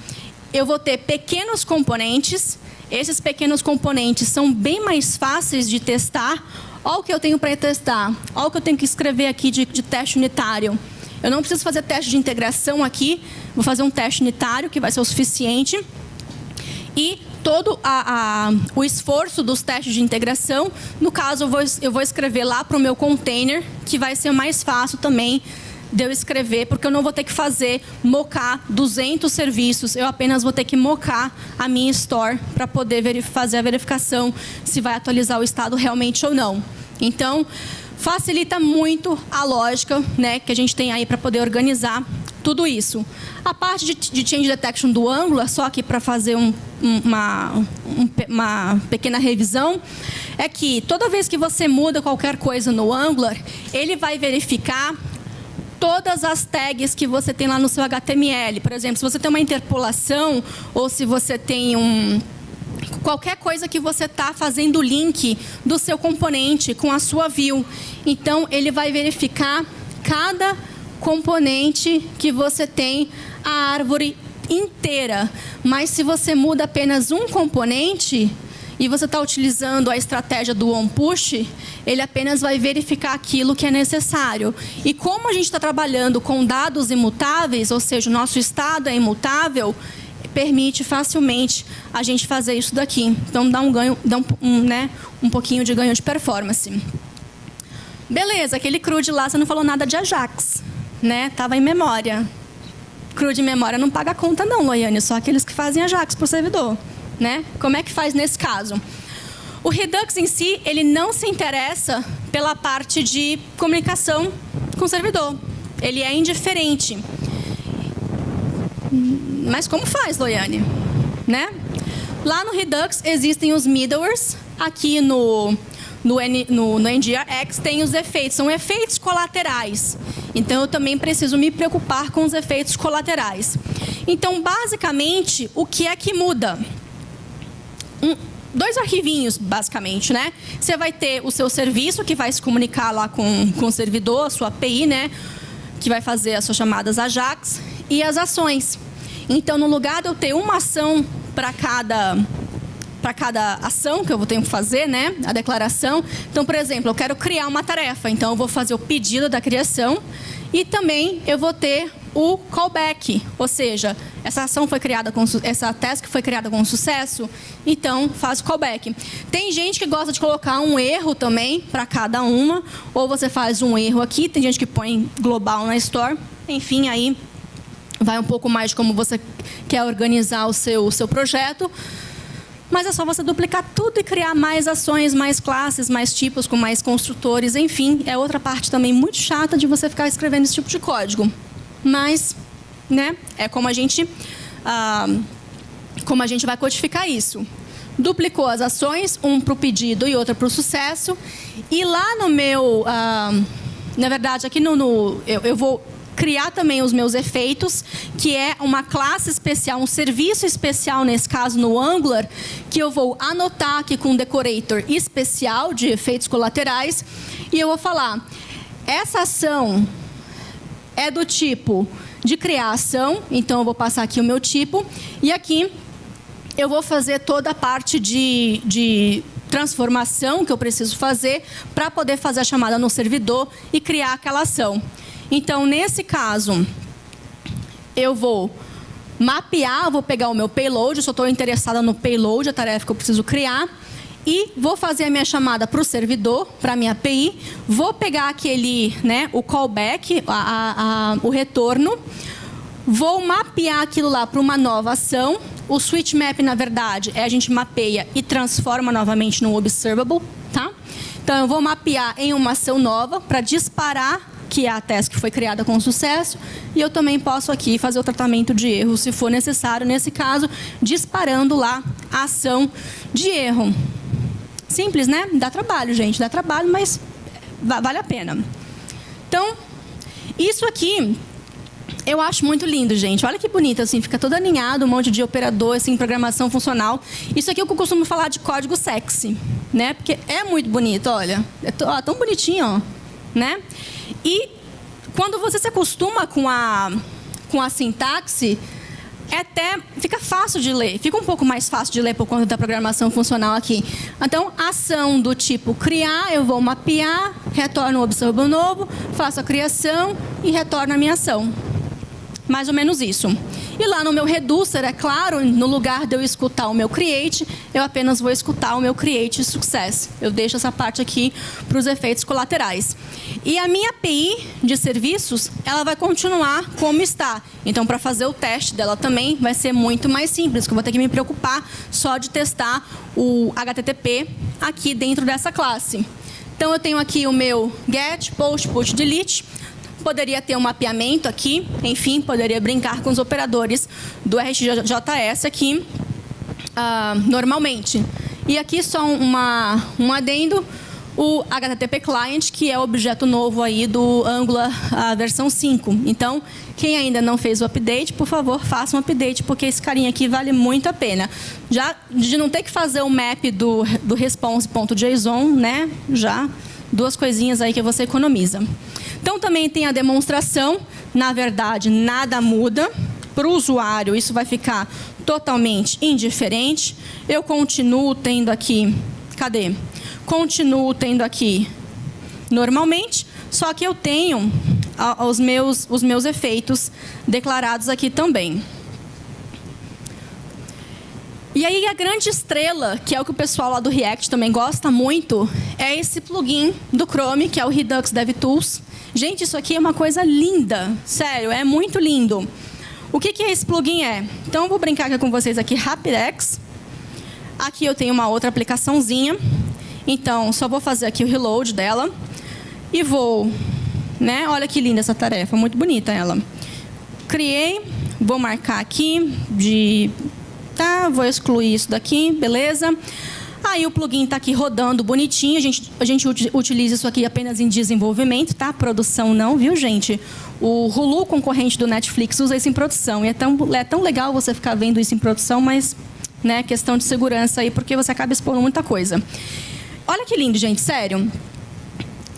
eu vou ter pequenos componentes. Esses pequenos componentes são bem mais fáceis de testar. Olha o que eu tenho para testar. Olha o que eu tenho que escrever aqui de teste unitário. Eu não preciso fazer teste de integração aqui. Vou fazer um teste unitário, que vai ser o suficiente. E todo o esforço dos testes de integração, no caso, eu vou escrever lá para o meu container, que vai ser mais fácil também de eu escrever, porque eu não vou ter que mocar 200 serviços. Eu apenas vou ter que mocar a minha Store para poder fazer a verificação se vai atualizar o estado realmente ou não. Então, facilita muito a lógica, né, que a gente tem aí para poder organizar tudo isso. A parte de Change Detection do Angular, só aqui para fazer uma pequena revisão, é que toda vez que você muda qualquer coisa no Angular, ele vai verificar todas as tags que você tem lá no seu HTML. Por exemplo, se você tem uma interpolação ou se você tem qualquer coisa que você está fazendo o link do seu componente com a sua view. Então, ele vai verificar cada componente que você tem, a árvore inteira. Mas se você muda apenas um componente e você está utilizando a estratégia do onPush, ele apenas vai verificar aquilo que é necessário. E como a gente está trabalhando com dados imutáveis, ou seja, o nosso estado é imutável, permite facilmente a gente fazer isso daqui. Então, dá um ganho, um pouquinho de ganho de performance. Beleza, aquele CRUD lá, você não falou nada de Ajax, né? Estava em memória. CRUD de memória não paga conta não, Loiane, só aqueles que fazem Ajax para o servidor, né? Como é que faz nesse caso? O Redux em si, ele não se interessa pela parte de comunicação com o servidor. Ele é indiferente. Mas como faz, Loiane? Né? Lá no Redux existem os middlewares. Aqui no NGRX tem os efeitos. São efeitos colaterais. Então, eu também preciso me preocupar com os efeitos colaterais. Então, basicamente, o que é que muda? Dois arquivinhos, basicamente, né? Você vai ter o seu serviço, que vai se comunicar lá com o servidor, a sua API, né? Que vai fazer as suas chamadas Ajax, e as ações. Então, no lugar de eu ter uma ação para cada ação que eu vou ter que fazer, né? A declaração. Então, por exemplo, eu quero criar uma tarefa. Então, eu vou fazer o pedido da criação e também eu vou ter o callback, ou seja, essa task foi criada com sucesso, então faz o callback. Tem gente que gosta de colocar um erro também para cada uma, ou você faz um erro aqui, tem gente que põe global na store, enfim, aí vai um pouco mais de como você quer organizar o seu projeto. Mas é só você duplicar tudo e criar mais ações, mais classes, mais tipos, com mais construtores, enfim. É outra parte também muito chata de você ficar escrevendo esse tipo de código. Mas, né, é como a gente vai codificar isso. Duplicou as ações, um para o pedido e outra para o sucesso. E lá no meu... na verdade, aqui eu vou criar também os meus efeitos, que é uma classe especial, um serviço especial, nesse caso, no Angular, que eu vou anotar aqui com um decorator especial de efeitos colaterais, e eu vou falar, essa ação é do tipo de criar ação, então eu vou passar aqui o meu tipo, e aqui eu vou fazer toda a parte de transformação que eu preciso fazer para poder fazer a chamada no servidor e criar aquela ação. Então, nesse caso, eu vou mapear, vou pegar o meu payload, eu só estou interessada no payload, a tarefa que eu preciso criar, e vou fazer a minha chamada para o servidor, para a minha API, vou pegar aquele, né, o callback, o retorno, vou mapear aquilo lá para uma nova ação. O switch map, na verdade, a gente mapeia e transforma novamente no observable, tá? Então, eu vou mapear em uma ação nova para disparar que a task foi criada com sucesso, e eu também posso aqui fazer o tratamento de erro, se for necessário, nesse caso, disparando lá a ação de erro. Simples, né? Dá trabalho, gente, dá trabalho, mas vale a pena. Então, isso aqui eu acho muito lindo, gente. Olha que bonito, assim, fica todo alinhado, um monte de operador, assim, programação funcional. Isso aqui é o que eu costumo falar de código sexy, né? Porque é muito bonito, olha. É tão bonitinho, ó, né? E quando você se acostuma com a sintaxe, até fica fácil de ler. Fica um pouco mais fácil de ler por conta da programação funcional aqui. Então, ação do tipo criar, eu vou mapear, retorno um observable novo, faço a criação e retorno a minha ação. Mais ou menos isso. E lá no meu reducer, é claro, no lugar de eu escutar o meu create, eu apenas vou escutar o meu create success. Eu deixo essa parte aqui para os efeitos colaterais. E a minha API de serviços, ela vai continuar como está. Então, para fazer o teste dela também, vai ser muito mais simples, que eu vou ter que me preocupar só de testar o HTTP aqui dentro dessa classe. Então, eu tenho aqui o meu get, post, put, delete. Poderia ter um mapeamento aqui, enfim, poderia brincar com os operadores do RxJS aqui, normalmente. E aqui só um adendo, o HTTP Client, que é o objeto novo aí do Angular versão 5. Então, quem ainda não fez o update, por favor, faça um update, porque esse carinha aqui vale muito a pena. Já de não ter que fazer o map do response.json, né? Já duas coisinhas aí que você economiza. Então, também tem a demonstração. Na verdade, nada muda. Para o usuário, isso vai ficar totalmente indiferente. Eu continuo tendo aqui... Cadê? Continuo tendo aqui normalmente, só que eu tenho os meus efeitos declarados aqui também. E aí, a grande estrela, que é o que o pessoal lá do React também gosta muito, é esse plugin do Chrome, que é o Redux DevTools. Gente, isso aqui é uma coisa linda. Sério, é muito lindo. O que esse plugin é? Então, eu vou brincar aqui com vocês aqui, Rapidex. Aqui eu tenho uma outra aplicaçãozinha. Então, só vou fazer aqui o reload dela. E vou, né? Olha que linda essa tarefa, muito bonita ela. Criei, vou marcar aqui de... Tá, vou excluir isso daqui, beleza? Aí o plugin está aqui rodando bonitinho. A gente utiliza isso aqui apenas em desenvolvimento, tá? Produção não, viu, gente? O Hulu, concorrente do Netflix, usa isso em produção. E é tão legal você ficar vendo isso em produção, mas, né, questão de segurança aí, porque você acaba expondo muita coisa. Olha que lindo, gente, sério.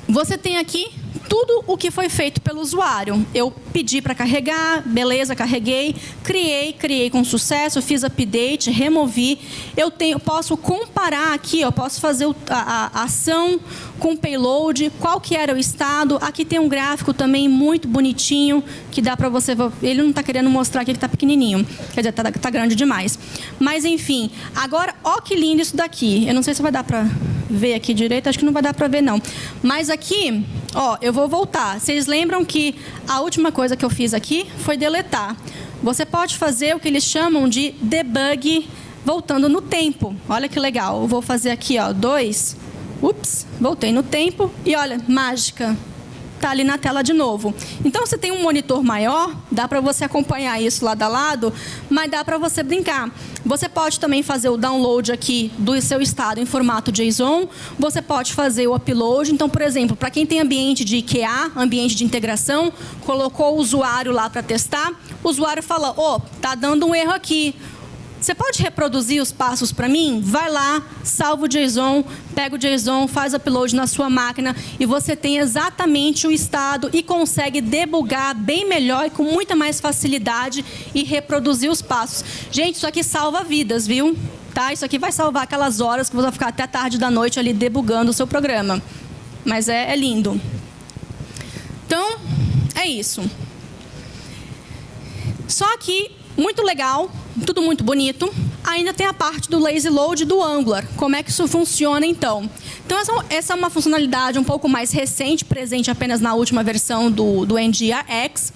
Você tem aqui tudo o que foi feito pelo usuário. Eu pedi para carregar, beleza, carreguei, criei com sucesso, fiz update, removi. Posso comparar aqui, eu posso fazer a ação com payload, qual que era o estado. Aqui tem um gráfico também muito bonitinho, que dá para você... Ele não está querendo mostrar aqui que está pequenininho, quer dizer, está grande demais. Mas, enfim, agora, ó que lindo isso daqui. Eu não sei se vai dar para ver aqui direito, acho que não vai dar para ver, não. Mas aqui, ó, eu vou voltar. Vocês lembram que a última coisa que eu fiz aqui foi deletar. Você pode fazer o que eles chamam de debug voltando no tempo. Olha que legal. Eu vou fazer aqui, ó, 2. Ups, voltei no tempo e olha, mágica. Tá ali na tela de novo. Então, você tem um monitor maior, dá para você acompanhar isso lado a lado, mas dá para você brincar. Você pode também fazer o download aqui do seu estado em formato JSON. Você pode fazer o upload. Então, por exemplo, para quem tem ambiente de IKEA, ambiente de integração, colocou o usuário lá para testar, o usuário fala, tá dando um erro aqui. Você pode reproduzir os passos para mim? Vai lá, salva o JSON, pega o JSON, faz upload na sua máquina e você tem exatamente o estado e consegue debugar bem melhor e com muita mais facilidade e reproduzir os passos. Gente, isso aqui salva vidas, viu? Tá? Isso aqui vai salvar aquelas horas que você vai ficar até tarde da noite ali debugando o seu programa. Mas é lindo. Então, é isso. Só que, muito legal, tudo muito bonito. Ainda tem a parte do lazy load do Angular. Como é que isso funciona, então? Então, essa é uma funcionalidade um pouco mais recente, presente apenas na última versão do NGX.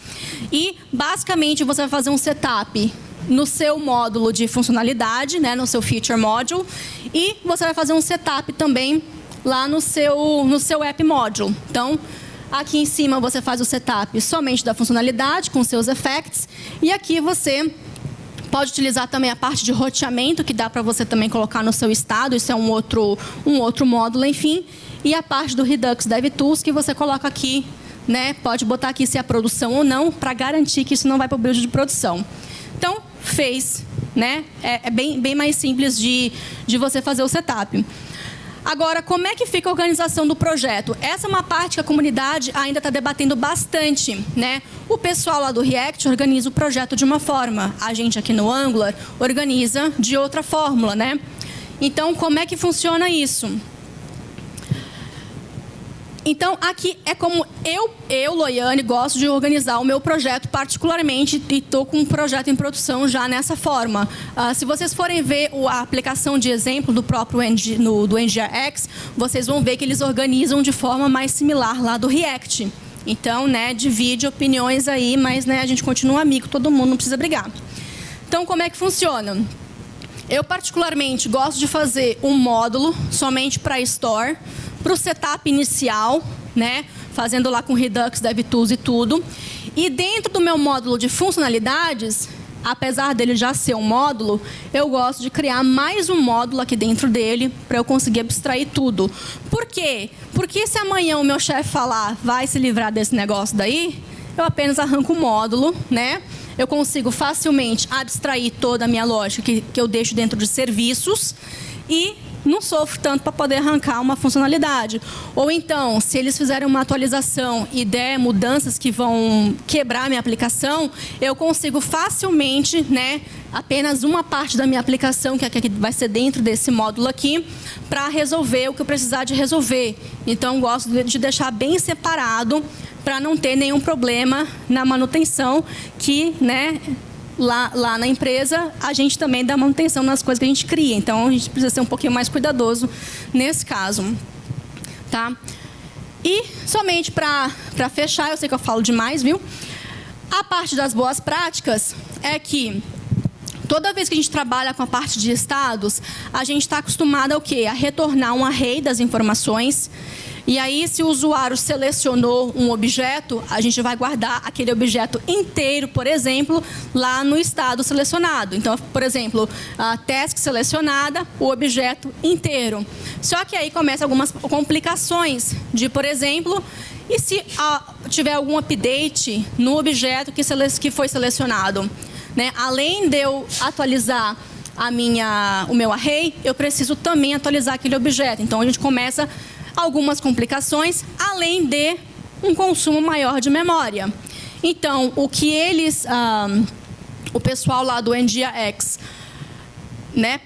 E, basicamente, você vai fazer um setup no seu módulo de funcionalidade, né, no seu feature module. E você vai fazer um setup também lá no seu app module. Então, aqui em cima você faz o setup somente da funcionalidade, com seus effects. E aqui você pode utilizar também a parte de roteamento, que dá para você também colocar no seu estado. Isso é um outro módulo, enfim. E a parte do Redux DevTools, que você coloca aqui, né? Pode botar aqui se é produção ou não, para garantir que isso não vai para o build de produção. Então, fez, né? É bem mais simples de você fazer o setup. Agora, como é que fica a organização do projeto? Essa é uma parte que a comunidade ainda está debatendo bastante, né? O pessoal lá do React organiza o projeto de uma forma. A gente aqui no Angular organiza de outra fórmula, né? Então, como é que funciona isso? Então, aqui é como eu, Loiane, gosto de organizar o meu projeto particularmente e estou com um projeto em produção já nessa forma. Se vocês forem ver a aplicação de exemplo do próprio do NGX, vocês vão ver que eles organizam de forma mais similar lá do React. Então, né, divide opiniões aí, mas, né, a gente continua amigo, todo mundo não precisa brigar. Então, como é que funciona? Eu, particularmente, gosto de fazer um módulo somente para Store, para o setup inicial, né? Fazendo lá com Redux, DevTools e tudo. E dentro do meu módulo de funcionalidades, apesar dele já ser um módulo, eu gosto de criar mais um módulo aqui dentro dele para eu conseguir abstrair tudo. Por quê? Porque se amanhã o meu chefe falar, vai se livrar desse negócio daí, eu apenas arranco o módulo, né? Eu consigo facilmente abstrair toda a minha lógica que eu deixo dentro de serviços e não sofro tanto para poder arrancar uma funcionalidade. Ou então, se eles fizerem uma atualização e der mudanças que vão quebrar a minha aplicação, eu consigo facilmente, né, apenas uma parte da minha aplicação, que vai ser dentro desse módulo aqui, para resolver o que eu precisar de resolver. Então, gosto de deixar bem separado para não ter nenhum problema na manutenção que, né, lá na empresa, a gente também dá manutenção nas coisas que a gente cria. Então, a gente precisa ser um pouquinho mais cuidadoso nesse caso. Tá? E, somente para fechar, eu sei que eu falo demais, viu? A parte das boas práticas, é que toda vez que a gente trabalha com a parte de estados, a gente está acostumado ao quê? A retornar um array das informações. E aí, se o usuário selecionou um objeto, a gente vai guardar aquele objeto inteiro, por exemplo, lá no estado selecionado. Então, por exemplo, a task selecionada, o objeto inteiro. Só que aí começam algumas complicações de, por exemplo, e se tiver algum update no objeto que foi selecionado? Né? Além de eu atualizar o meu array, eu preciso também atualizar aquele objeto. Então, a gente começa algumas complicações, além de um consumo maior de memória. Então, o que o pessoal lá do NGINX, né,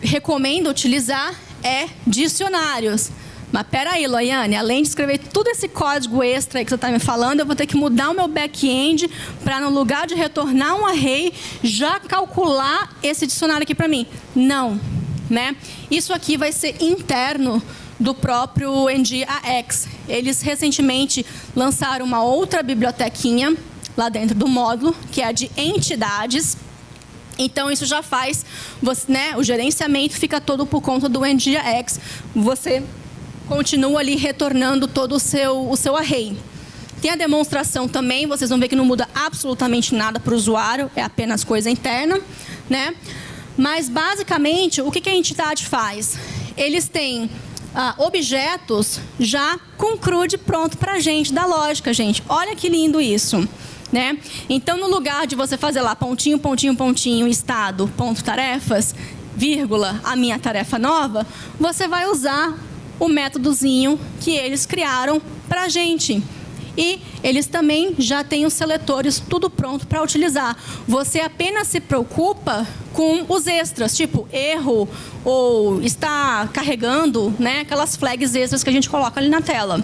recomenda utilizar é dicionários. Mas peraí, Loiane, além de escrever todo esse código extra aí que você está me falando, eu vou ter que mudar o meu back-end para, no lugar de retornar um array, já calcular esse dicionário aqui para mim. Não, né? Isso aqui vai ser interno do próprio NGINX. Eles recentemente lançaram uma outra bibliotequinha lá dentro do módulo, que é a de entidades. Então, isso já faz, né, o gerenciamento fica todo por conta do NGINX. Você continua ali retornando todo o seu array. Tem a demonstração também, vocês vão ver que não muda absolutamente nada para o usuário, é apenas coisa interna, né? Mas, basicamente, o que a entidade faz? Eles têm objetos já com CRUD pronto para a gente, da lógica, gente. Olha que lindo isso, né? Então, no lugar de você fazer lá pontinho, pontinho, pontinho, estado, ponto, tarefas, vírgula, a minha tarefa nova, você vai usar o métodozinho que eles criaram para a gente. E eles também já têm os seletores tudo pronto para utilizar. Você apenas se preocupa com os extras, tipo erro ou está carregando, né, aquelas flags extras que a gente coloca ali na tela.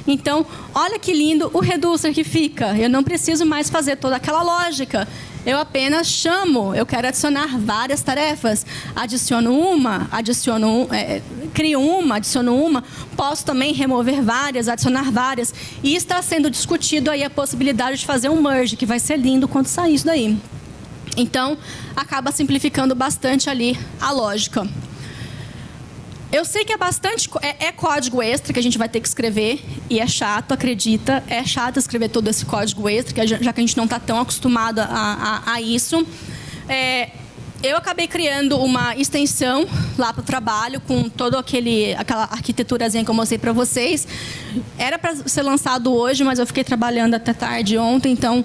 Então, olha que lindo o reducer que fica. Eu não preciso mais fazer toda aquela lógica. Eu apenas chamo, eu quero adicionar várias tarefas. Crio uma, adiciono uma. Posso também remover várias, adicionar várias. E está sendo discutido aí a possibilidade de fazer um merge, que vai ser lindo quando sair isso daí. Então, acaba simplificando bastante ali a lógica. Eu sei que é código extra que a gente vai ter que escrever, e é chato, acredita, é chato escrever todo esse código extra, já que a gente não está tão acostumado a isso. Eu acabei criando uma extensão lá para o trabalho, com toda aquela arquiteturazinha que eu mostrei para vocês. Era para ser lançado hoje, mas eu fiquei trabalhando até tarde ontem, então,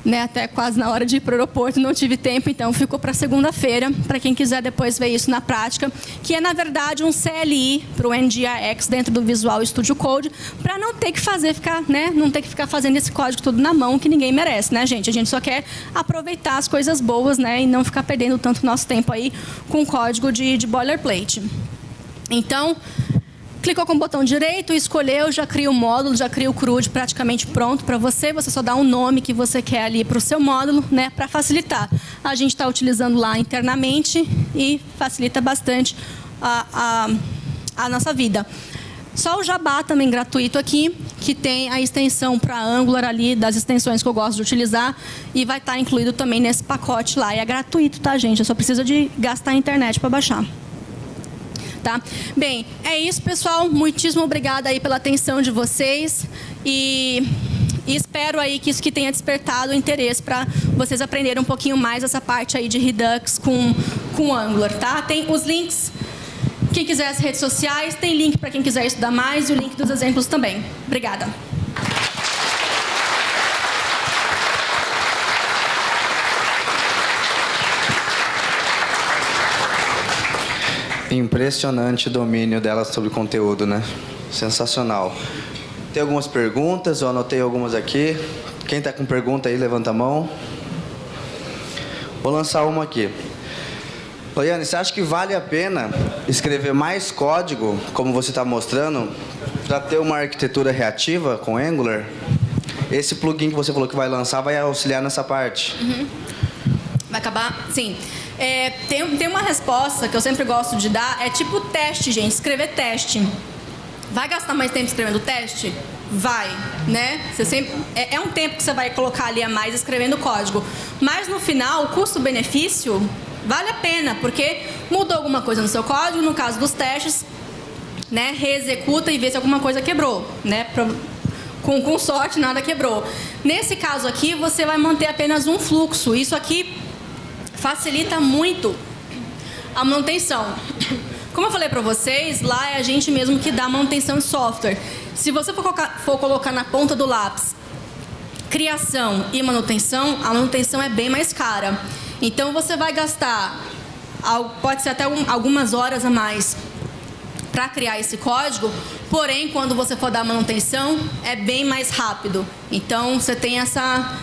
né, até quase na hora de ir para o aeroporto, não tive tempo, então ficou para segunda-feira, para quem quiser depois ver isso na prática, que é, na verdade, um CLI para o NGINX dentro do Visual Studio Code, para não ter que não ter que ficar fazendo esse código todo na mão, que ninguém merece, né, gente? A gente só quer aproveitar as coisas boas, né, e não ficar perdendo tanto nosso tempo aí com código de boilerplate. Então, clicou com o botão direito, escolheu, já cria o módulo, já cria o CRUD praticamente pronto para você. Você só dá um nome que você quer ali para o seu módulo, né, para facilitar. A gente está utilizando lá internamente e facilita bastante a nossa vida. Só o Jabá também gratuito aqui, que tem a extensão para Angular ali, das extensões que eu gosto de utilizar, e vai estar incluído também nesse pacote lá. E é gratuito, tá, gente? Eu só preciso de gastar a internet para baixar. Tá? Bem, é isso, pessoal. Muitíssimo obrigada aí pela atenção de vocês e espero aí que isso que tenha despertado o interesse para vocês aprenderem um pouquinho mais essa parte aí de Redux com Angular, tá? Tem os links, quem quiser as redes sociais, tem link para quem quiser estudar mais e o link dos exemplos também. Obrigada. Impressionante o domínio dela sobre conteúdo, né? Sensacional. Tem algumas perguntas, eu anotei algumas aqui. Quem está com pergunta aí, levanta a mão. Vou lançar uma aqui. Loiane, você acha que vale a pena escrever mais código, como você está mostrando, para ter uma arquitetura reativa com Angular? Esse plugin que você falou que vai lançar vai auxiliar nessa parte? Uhum. Vai acabar? Sim. Tem uma resposta que eu sempre gosto de dar, é tipo teste, gente, escrever teste. Vai gastar mais tempo escrevendo teste? Vai, né? Você sempre, é um tempo que você vai colocar ali a mais escrevendo o código. Mas no final, o custo-benefício vale a pena, porque mudou alguma coisa no seu código, no caso dos testes, né? Reexecuta e vê se alguma coisa quebrou, né? Com sorte, nada quebrou. Nesse caso aqui, você vai manter apenas um fluxo. Isso aqui facilita muito a manutenção. Como eu falei para vocês, lá é a gente mesmo que dá manutenção de software. Se você for colocar na ponta do lápis criação e manutenção, a manutenção é bem mais cara. Então, você vai gastar, pode ser até algumas horas a mais para criar esse código, porém, quando você for dar manutenção, é bem mais rápido. Então, você tem essa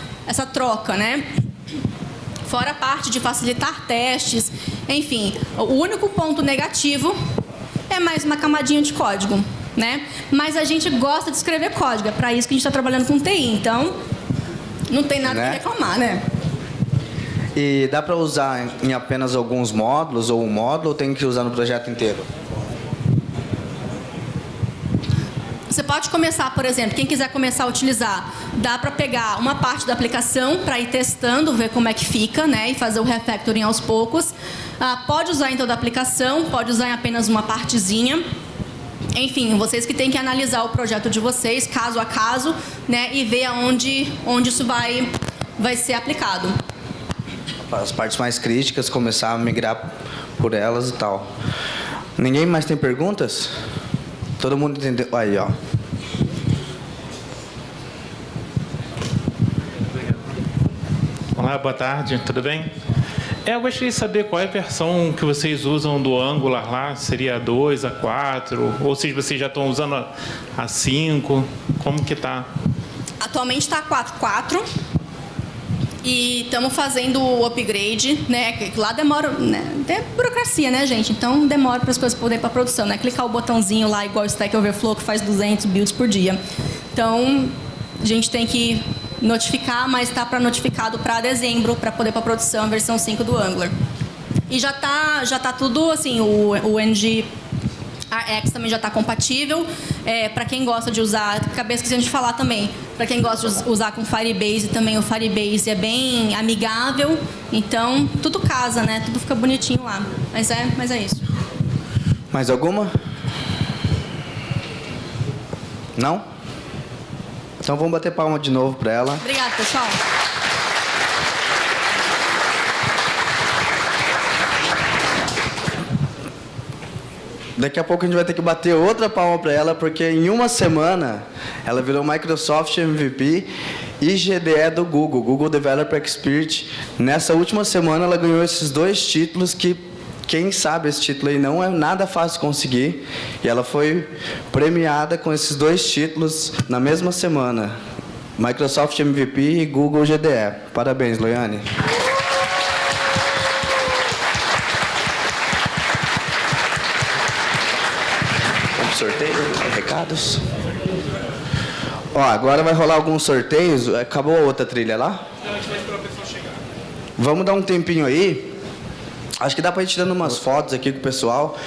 troca, né? Fora a parte de facilitar testes, enfim. O único ponto negativo é mais uma camadinha de código, né? Mas a gente gosta de escrever código, é para isso que a gente está trabalhando com TI, então não tem nada que reclamar, né? E dá para usar em apenas alguns módulos ou um módulo, ou tem que usar no projeto inteiro? Você pode começar, por exemplo, quem quiser começar a utilizar, dá para pegar uma parte da aplicação para ir testando, ver como é que fica, né, e fazer o refactoring aos poucos. Pode usar em toda a aplicação, pode usar em apenas uma partezinha. Enfim, vocês que têm que analisar o projeto de vocês, caso a caso, né, e ver onde isso vai ser aplicado. As partes mais críticas, começar a migrar por elas e tal. Ninguém mais tem perguntas? Todo mundo entendeu? Aí, ó. Olá, boa tarde, tudo bem? Eu gostaria de saber qual é a versão que vocês usam do Angular lá, seria a 2, a 4, ou se vocês já estão usando a 5, como que tá? Atualmente está a 4.4 e estamos fazendo o upgrade, né? Que lá demora, né? É burocracia, né, gente? Então demora para as coisas poderem ir para produção, né? Clicar o botãozinho lá igual o Stack Overflow que faz 200 builds por dia. Então a gente tem que notificar, mas está para notificado para dezembro para poder para produção a versão 5 do Angular. E já tá tudo assim, o NG RX também já está compatível. Para quem gosta de usar, acabei esquecendo de falar também, para quem gosta de usar com Firebase, também o Firebase é bem amigável, então tudo casa, né? Tudo fica bonitinho lá. Mas é isso. Mais alguma? Não? Então vamos bater palma de novo para ela. Obrigada, pessoal. Daqui a pouco a gente vai ter que bater outra palma para ela, porque em uma semana ela virou Microsoft MVP e GDE do Google Developer Expert. Nessa última semana ela ganhou esses 2 títulos que, quem sabe, esse título aí não é nada fácil de conseguir. E ela foi premiada com esses 2 títulos na mesma semana. Microsoft MVP e Google GDE. Parabéns, Loiane. Sorteio, recados. Ó, agora vai rolar alguns sorteios. Acabou a outra trilha lá? Não, a gente vai esperar a pessoa chegar. Vamos dar um tempinho aí. Acho que dá pra ir tirando umas fotos aqui com o pessoal.